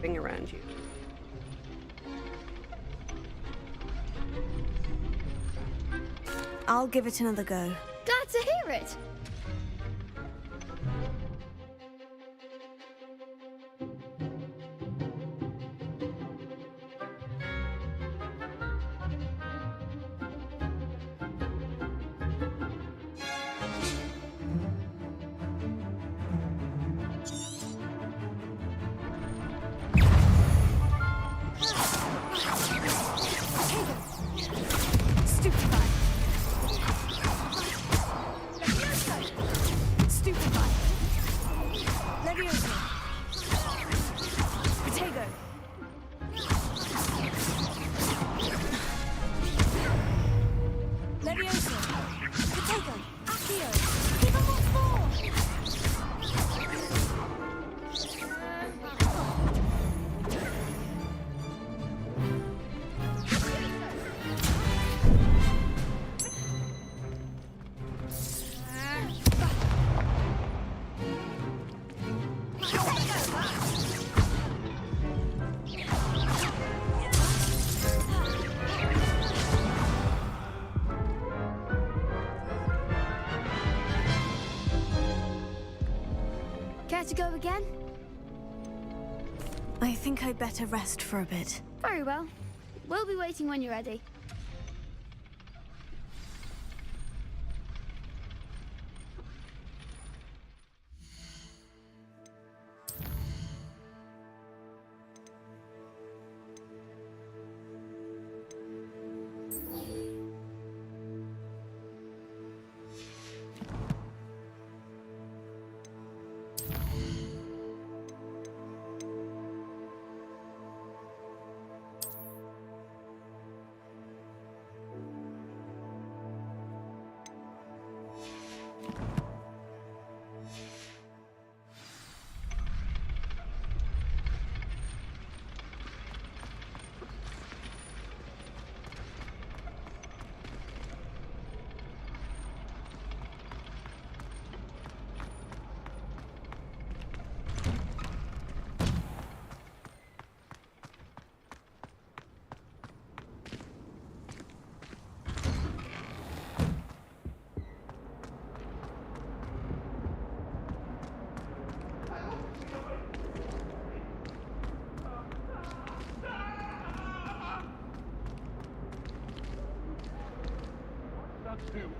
Thing around you. I'll give it another go. Glad to hear it. Care to go again? I think I'd better rest for a bit. Very well. We'll be waiting when you're ready.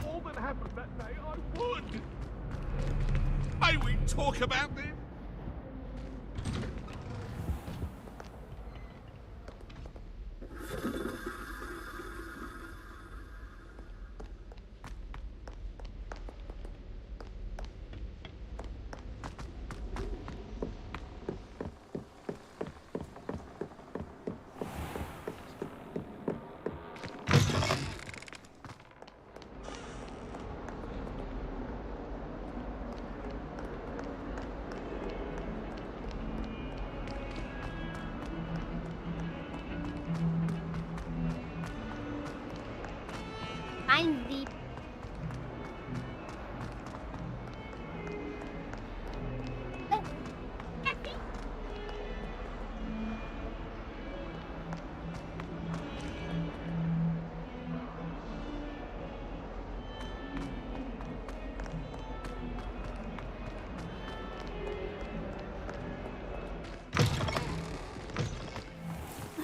All that happened that day, I would! May we talk about this? Find the...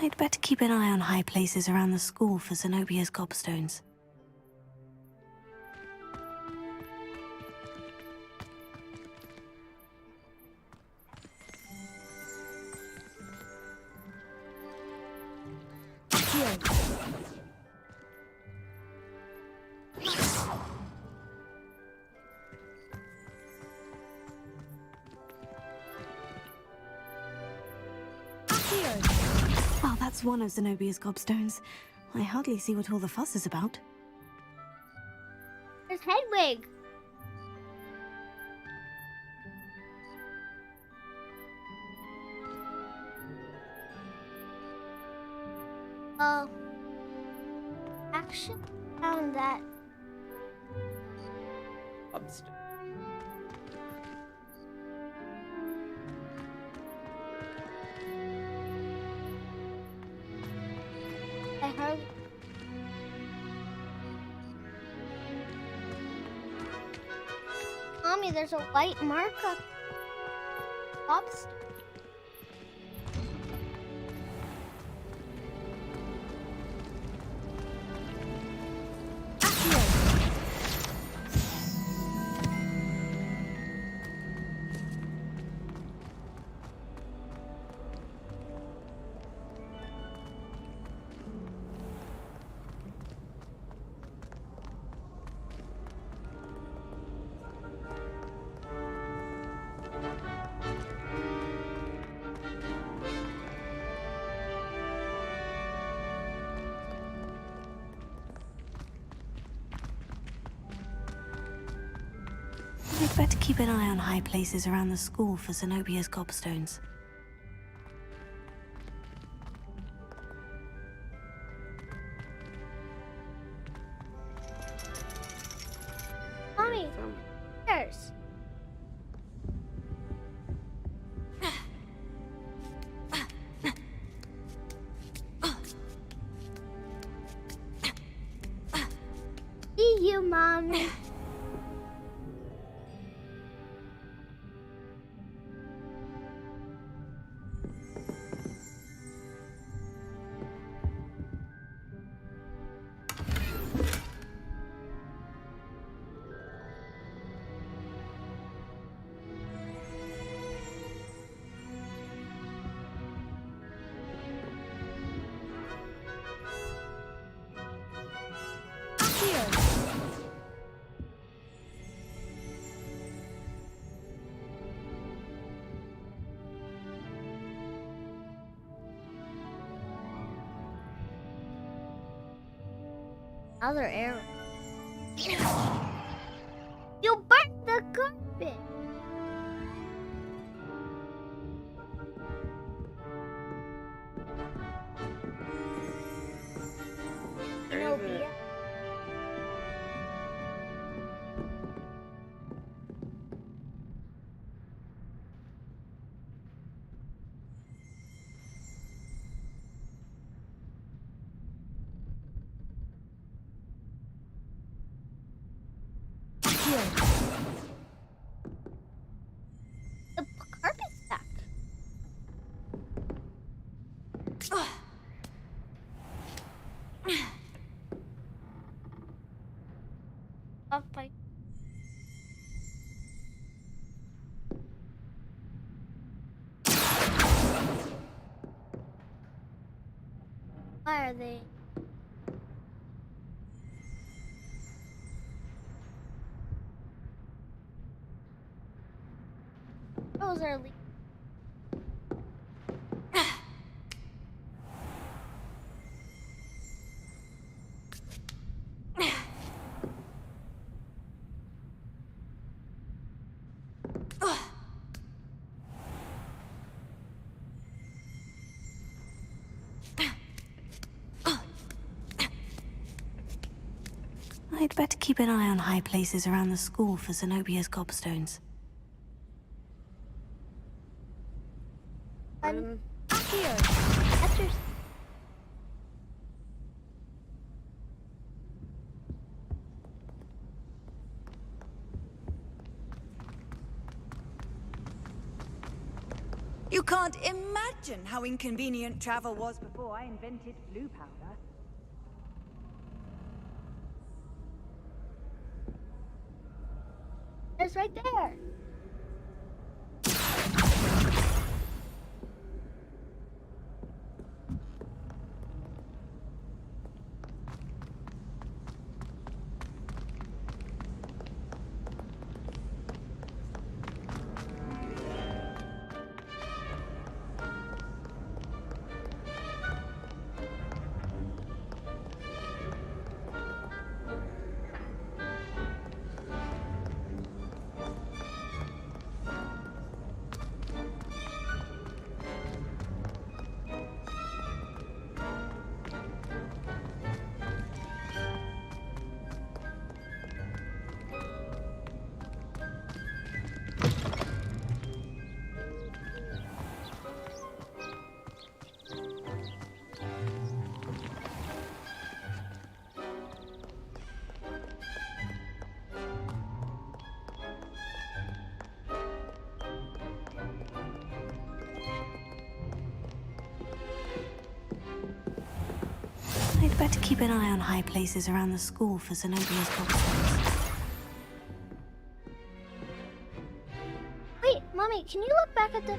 I'd better keep an eye on high places around the school for Zenobia's gobstones. Well, that's one of Zenobia's gobstones. I hardly see what all the fuss is about. There's Hedwig. found that. I hardly. Mommy, there's a white mark up. Lobster. We'd better keep an eye on high places around the school for Zenobia's gobstones. Mommy, there's. See you, Mommy. Other arrow. You burnt the carpet. Zenobia. The carpet's back. Up by. Why are they? Those are leaks. I'd better keep an eye on high places around the school for Zenobia's gobstones. Here. That's your. You can't imagine how inconvenient travel was before I invented blue powder. It's right there. I'd better keep an eye on high places around the school for Zenobia's gobstones. Wait, Mommy, can you look back at the...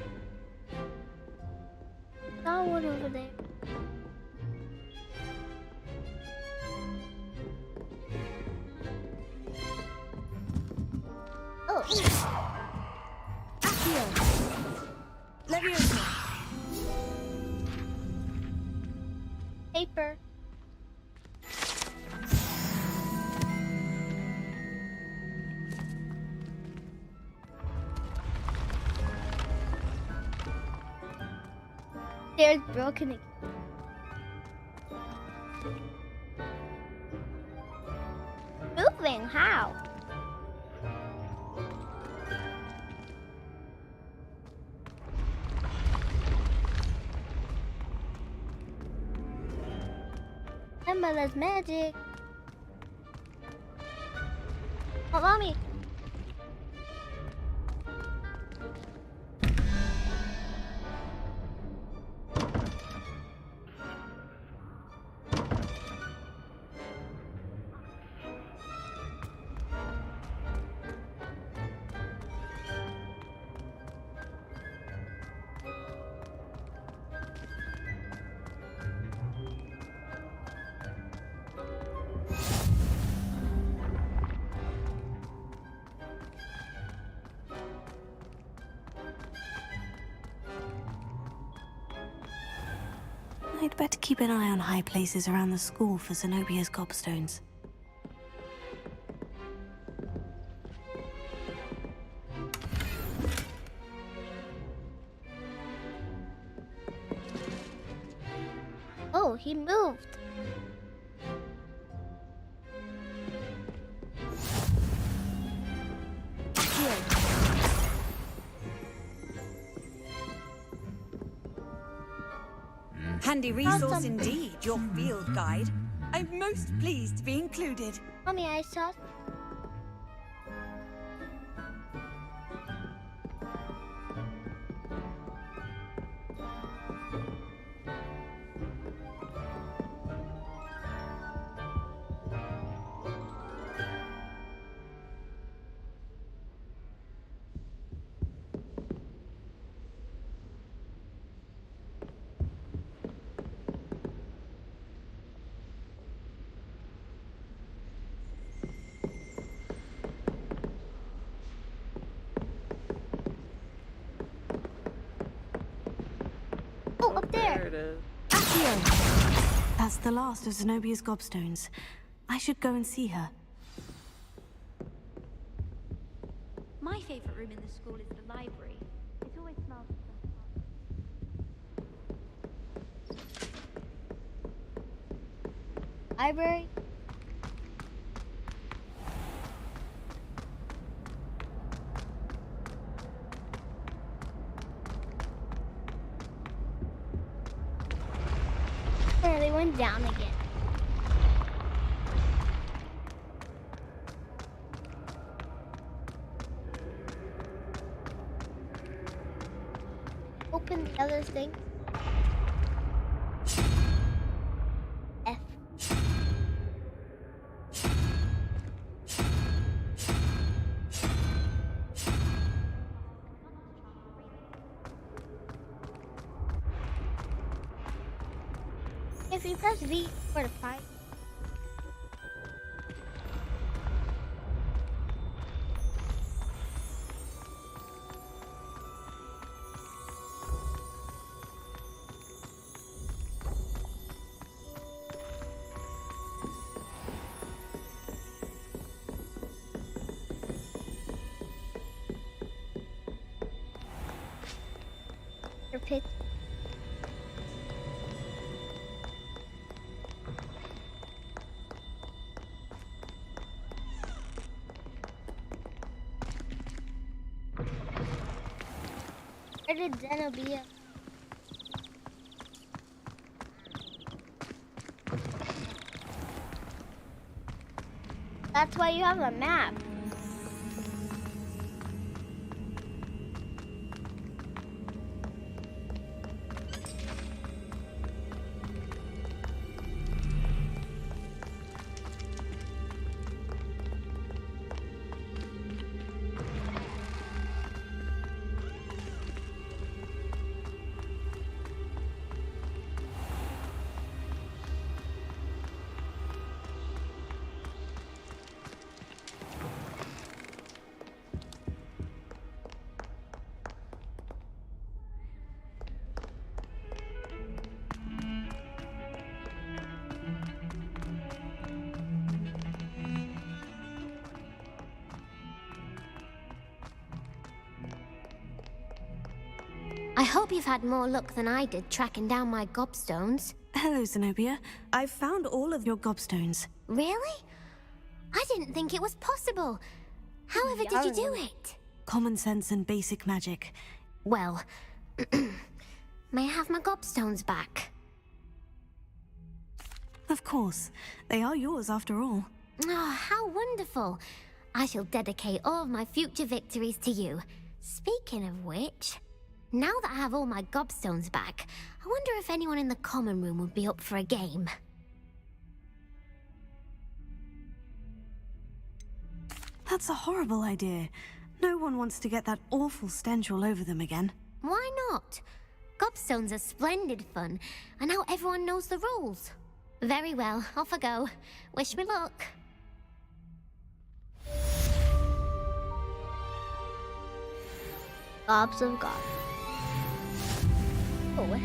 That one over there. Oh. Leviosa. Paper. There's broken again. Moving? How? Emma's magic. Oh, Mommy. I'd better keep an eye on high places around the school for Zenobia's gobstones. Oh, he moved. Handy resource indeed, your field guide. I'm most pleased to be included. Mommy, I saw... Oh, up there! There it is. Accio! That's the last of Zenobia's gobstones. I should go and see her. My favorite room in the school is the library. It always smells so fun. Library? There, they went down again. Open the other thing. F. If you press V for the fight. Your pitch. Where did Zenobia? That's why you have a map. I hope you've had more luck than I did tracking down my gobstones. Hello, Zenobia. I've found all of your gobstones. Really? I didn't think it was possible. However did you do it? Common sense and basic magic. Well, may I have my gobstones back? Of course. They are yours after all. Oh, how wonderful. I shall dedicate all of my future victories to you. Speaking of which, now that I have all my gobstones back, I wonder if anyone in the common room would be up for a game. That's a horrible idea. No one wants to get that awful stench all over them again. Why not? Gobstones are splendid fun, and now everyone knows the rules. Very well, off I go. Wish me luck. Gobs of God. Oh.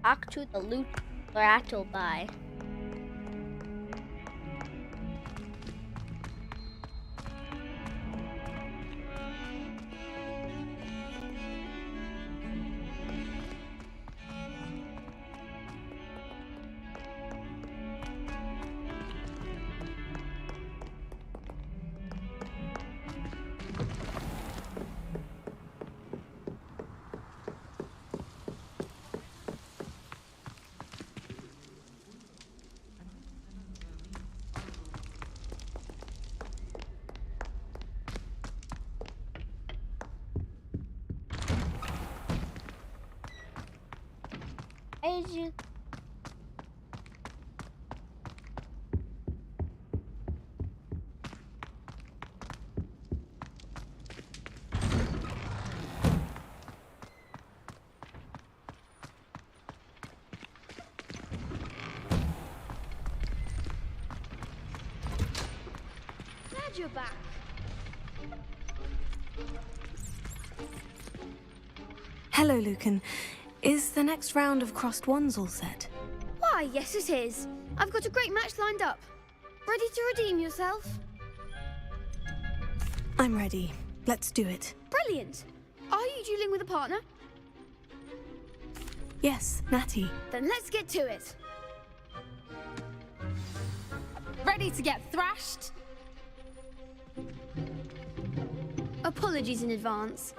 Talk to the loot rattle by. You Glad you're back. Hello, Lucan. Is the next round of crossed wands all set? Why, yes it is. I've got a great match lined up. Ready to redeem yourself? I'm ready. Let's do it. Brilliant. Are you dueling with a partner? Yes, Natty. Then let's get to it. Ready to get thrashed? Apologies in advance.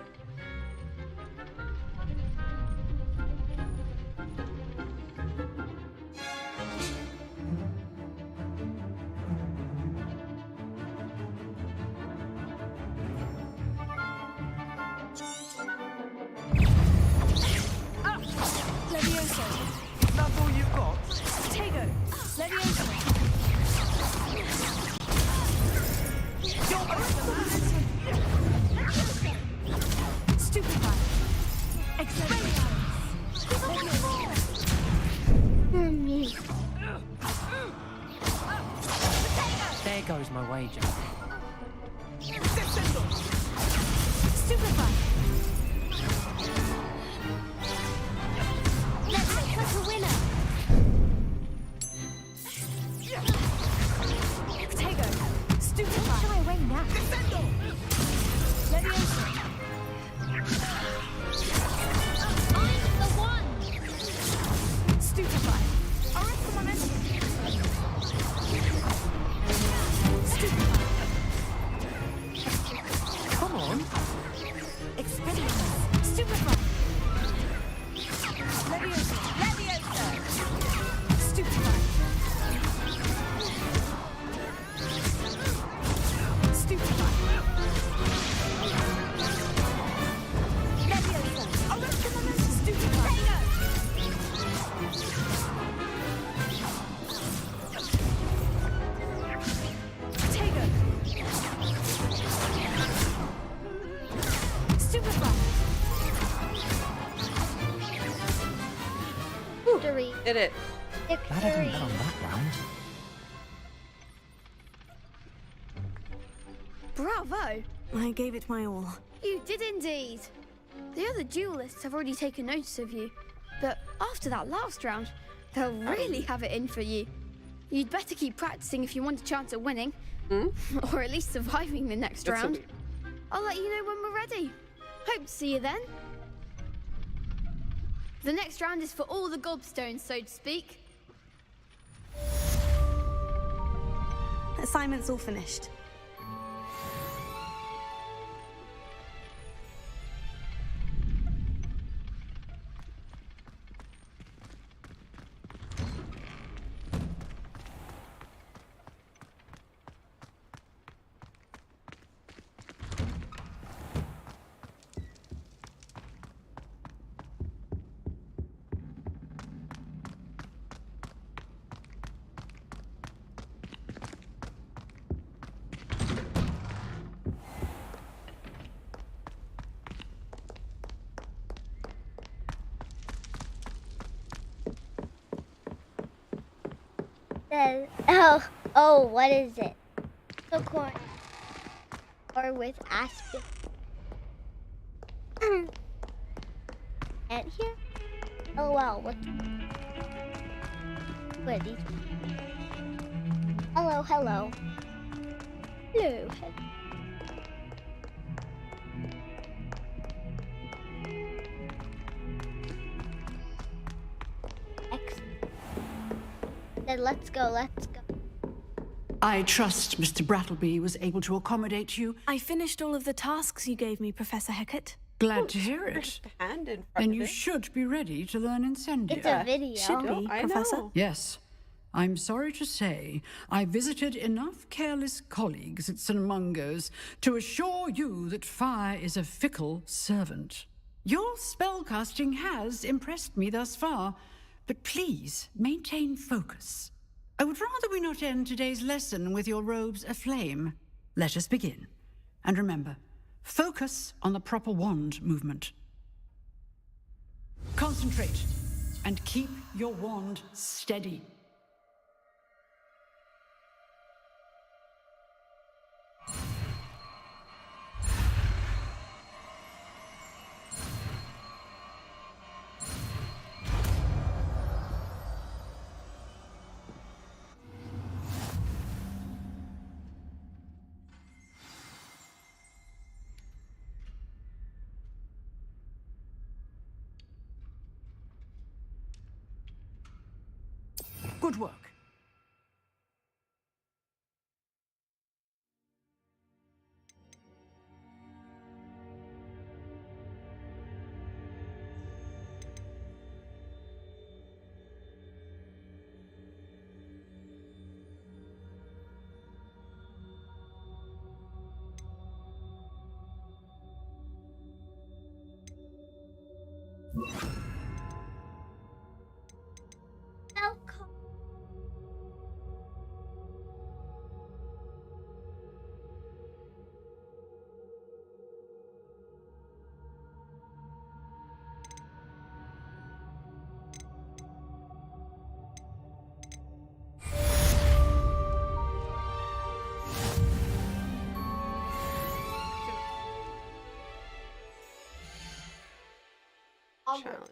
That's all you've got? Tego, Levioso. Stupefy. There goes my wager. Stupefy. Let's make us a winner. Tego, Stupefy. Shy away now. Levioso. I'm the one. Stupefy. Arrest the momentum. Stupefy. Did it. Glad I didn't bet on that round. Bravo! I gave it my all. You did indeed. The other duelists have already taken notice of you, but after that last round, they'll really have it in for you. You'd better keep practicing if you want a chance at winning, or at least surviving the next round. I'll let you know when we're ready. Hope to see you then. The next round is for all the gobstones, so to speak. Assignment's all finished. Oh, what is it? Corn. Or with Aspen. And here? Oh wow, what? Where are these? Hello, hello. Hello. Excellent. Then let's go, let's go. I trust Mr. Brattleby was able to accommodate you. I finished all of the tasks you gave me, Professor Hecat. Glad to hear it. Then you should be ready to learn Incendio. It's a video. Should be, Professor. Yes. I'm sorry to say, I visited enough careless colleagues at St. Mungo's to assure you that fire is a fickle servant. Your spellcasting has impressed me thus far, but please maintain focus. I would rather we not end today's lesson with your robes aflame. Let us begin. And remember, focus on the proper wand movement. Concentrate and keep your wand steady. Good work. Challenge.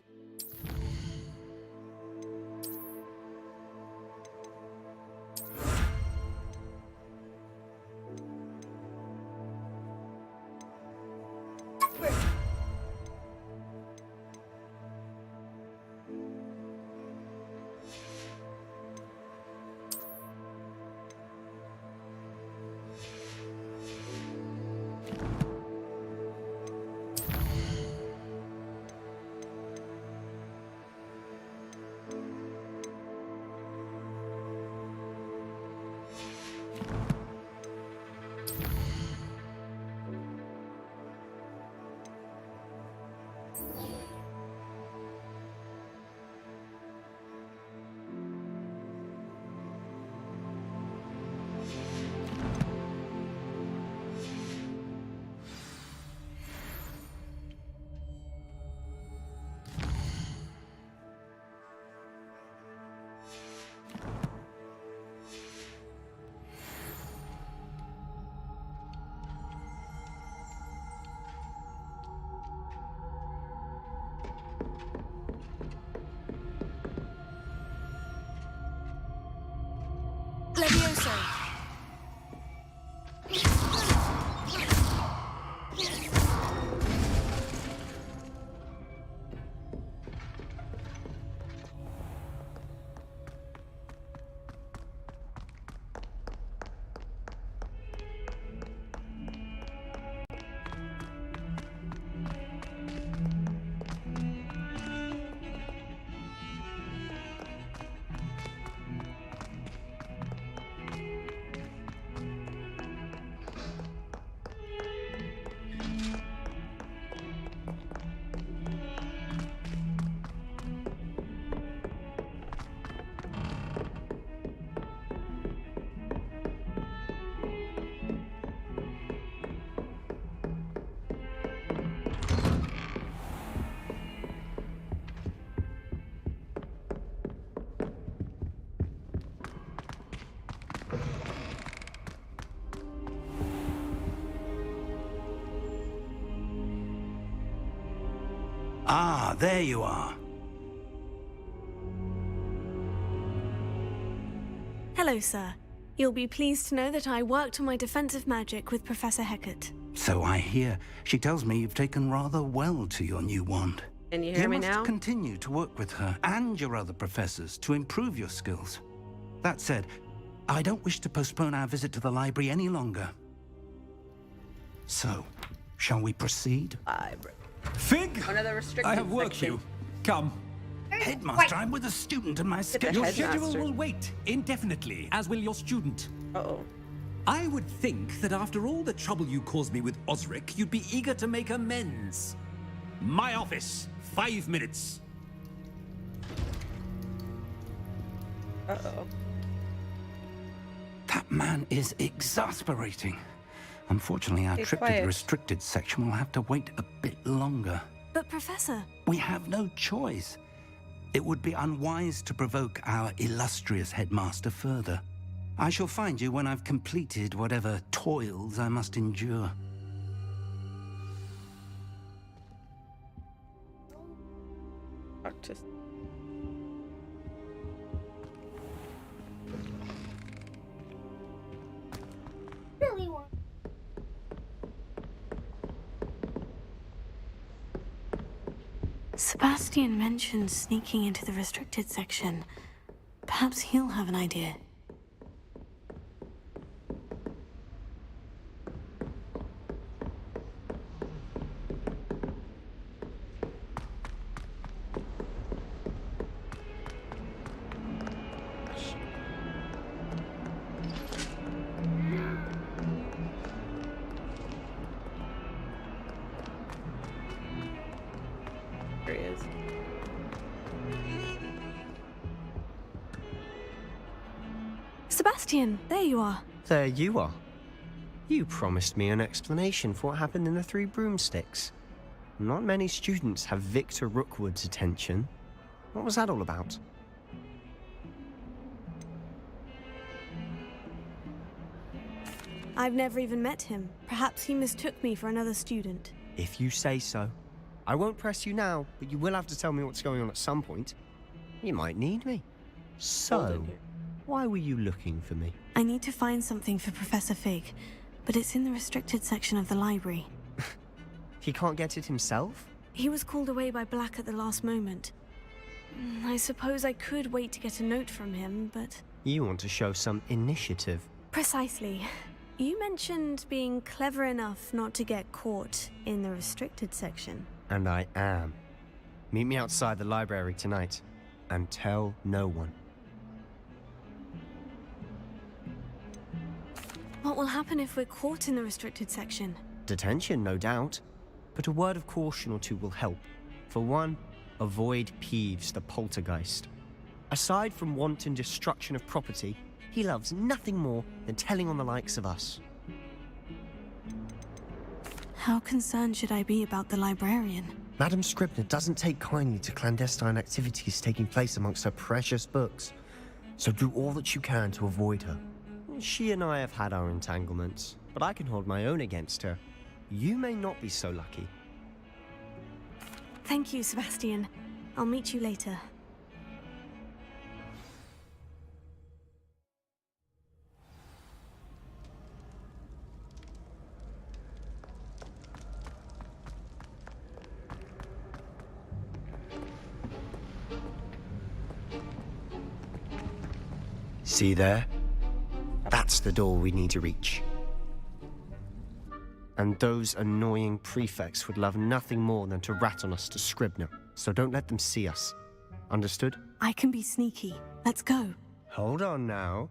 Levioso! Ah, there you are. Hello, sir. You'll be pleased to know that I worked on my defensive magic with Professor Hecat. So I hear. She tells me you've taken rather well to your new wand. Can you hear me must now? continue to work with her and your other professors to improve your skills. That said, I don't wish to postpone our visit to the library any longer. So, shall we proceed? Library. Fig! One of the restricted I have work section. for you. Come. Headmaster, I'm with a student and my schedule... Your schedule will wait indefinitely, as will your student. Uh-oh. I would think that after all the trouble you caused me with Osric, you'd be eager to make amends. My office. 5 minutes. Uh-oh. That man is exasperating. Unfortunately, our Be trip to quiet. the restricted section will have to wait a bit longer. But, Professor... We have no choice. It would be unwise to provoke our illustrious headmaster further. I shall find you when I've completed whatever toils I must endure. Just... Really want. Sebastian mentioned sneaking into the restricted section. Perhaps he'll have an idea. There he is. Sebastian, there you are. There you are. You promised me an explanation for what happened in the Three Broomsticks. Not many students have Victor Rookwood's attention. What was that all about? I've never even met him. Perhaps he mistook me for another student. If you say so. I won't press you now, but you will have to tell me what's going on at some point. You might need me. So, why were you looking for me? I need to find something for Professor Fig, but it's in the restricted section of the library. He can't get it himself? He was called away by Black at the last moment. I suppose I could wait to get a note from him, but... You want to show some initiative. Precisely. You mentioned being clever enough not to get caught in the restricted section. And I am. Meet me outside the library tonight, and tell no one. What will happen if we're caught in the restricted section? Detention, no doubt. But a word of caution or two will help. For one, avoid Peeves, the poltergeist. Aside from wanton destruction of property, he loves nothing more than telling on the likes of us. How concerned should I be about the librarian? Madam Scribner doesn't take kindly to clandestine activities taking place amongst her precious books. So do all that you can to avoid her. She and I have had our entanglements, but I can hold my own against her. You may not be so lucky. Thank you, Sebastian. I'll meet you later. See there? That's the door we need to reach. And those annoying prefects would love nothing more than to rat on us to Scribner, so don't let them see us. Understood? I can be sneaky. Let's go. Hold on now.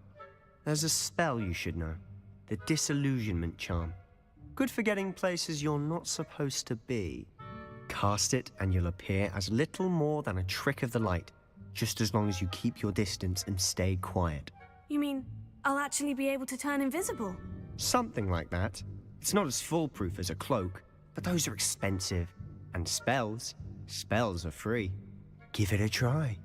There's a spell you should know. The Disillusionment Charm. Good for getting places you're not supposed to be. Cast it and you'll appear as little more than a trick of the light, just as long as you keep your distance and stay quiet. You mean I'll actually be able to turn invisible? Something like that. It's not as foolproof as a cloak, but those are expensive. And spells are free. Give it a try.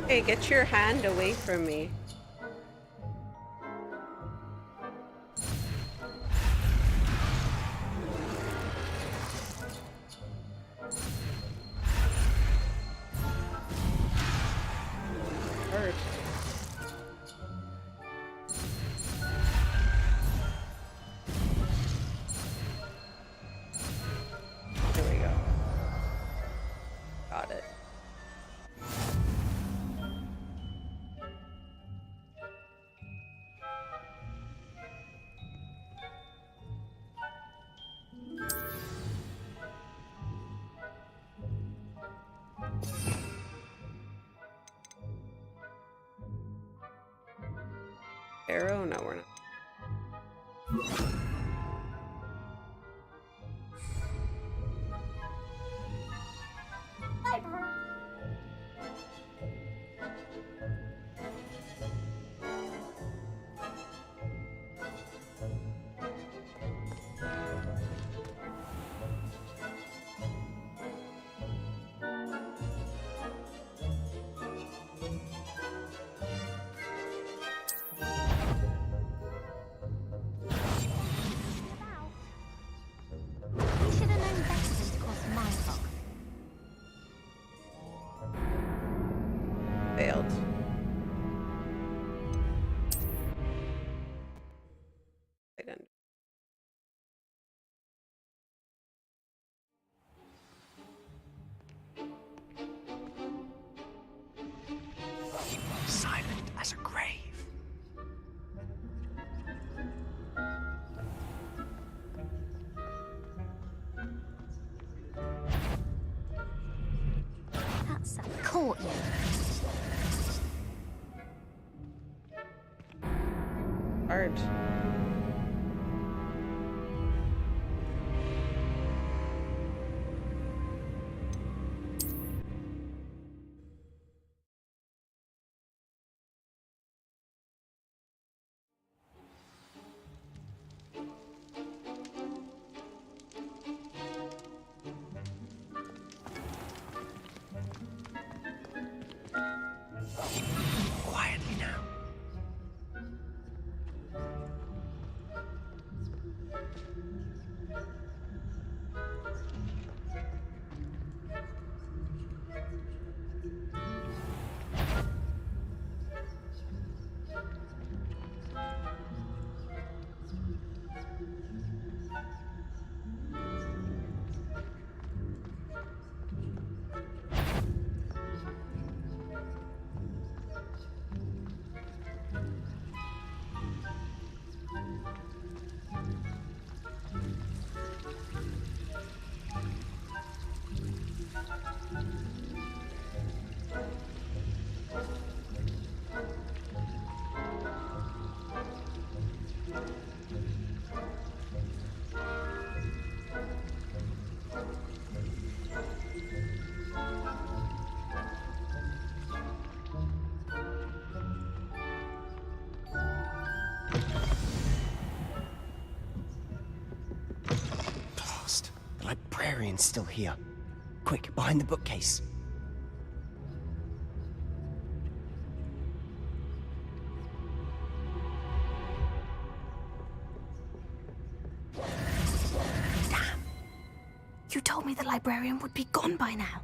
Hey, get your hand away from me. Hurt. There we go. Got it. Arrow? No, we're not. Failed. Second. Silent as a grave. That's a courtyard. Hard. Quietly now. The librarian's still here. Quick, behind the bookcase. Damn. You told me the librarian would be gone by now.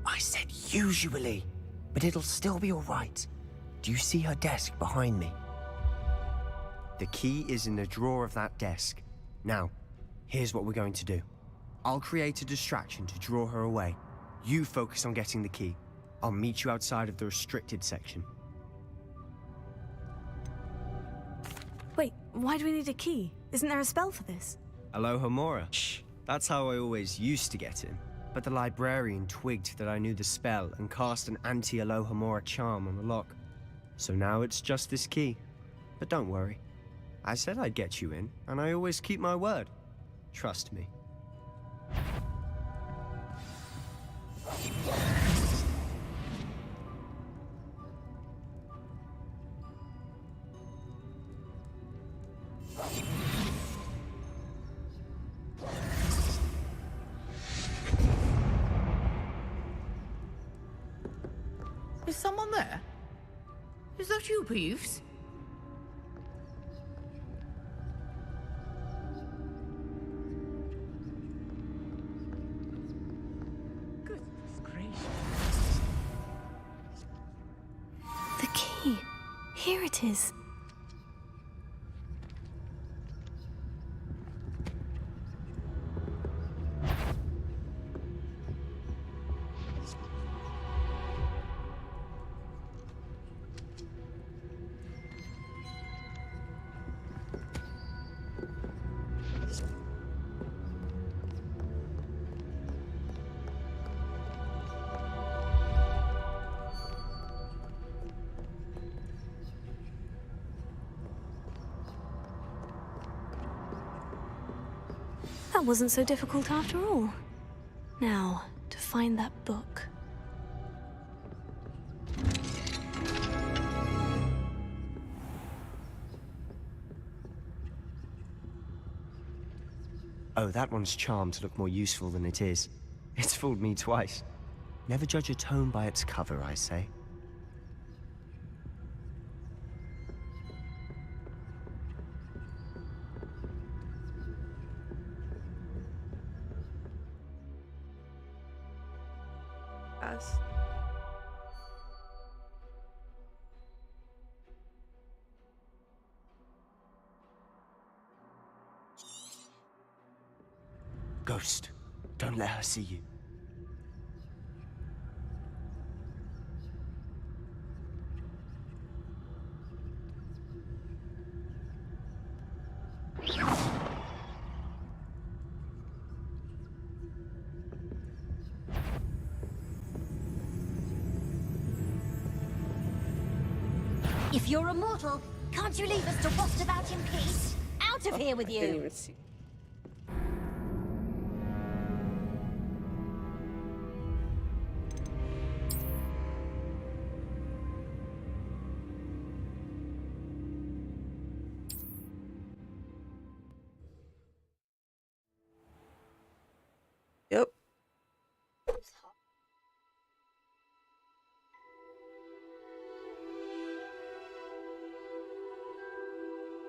I said usually, but it'll still be all right. Do you see her desk behind me? The key is in the drawer of that desk. Now, here's what we're going to do. I'll create a distraction to draw her away. You focus on getting the key. I'll meet you outside of the restricted section. Wait, why do we need a key? Isn't there a spell for this? Alohomora. Shh. That's how I always used to get in. But the librarian twigged that I knew the spell and cast an anti-Alohomora charm on the lock. So now it's just this key. But don't worry. I said I'd get you in, and I always keep my word. Trust me. Is someone there? Is that you, Peeves? Goodness gracious. The key. Here it is. That wasn't so difficult after all. Now, to find that book. Oh, that one's charmed to look more useful than it is. It's fooled me twice. Never judge a tome by its cover, I say. Yes. Ghost, don't let her see you. If you're immortal, can't you leave us to waft about in peace? Out of here with I can't you! even see.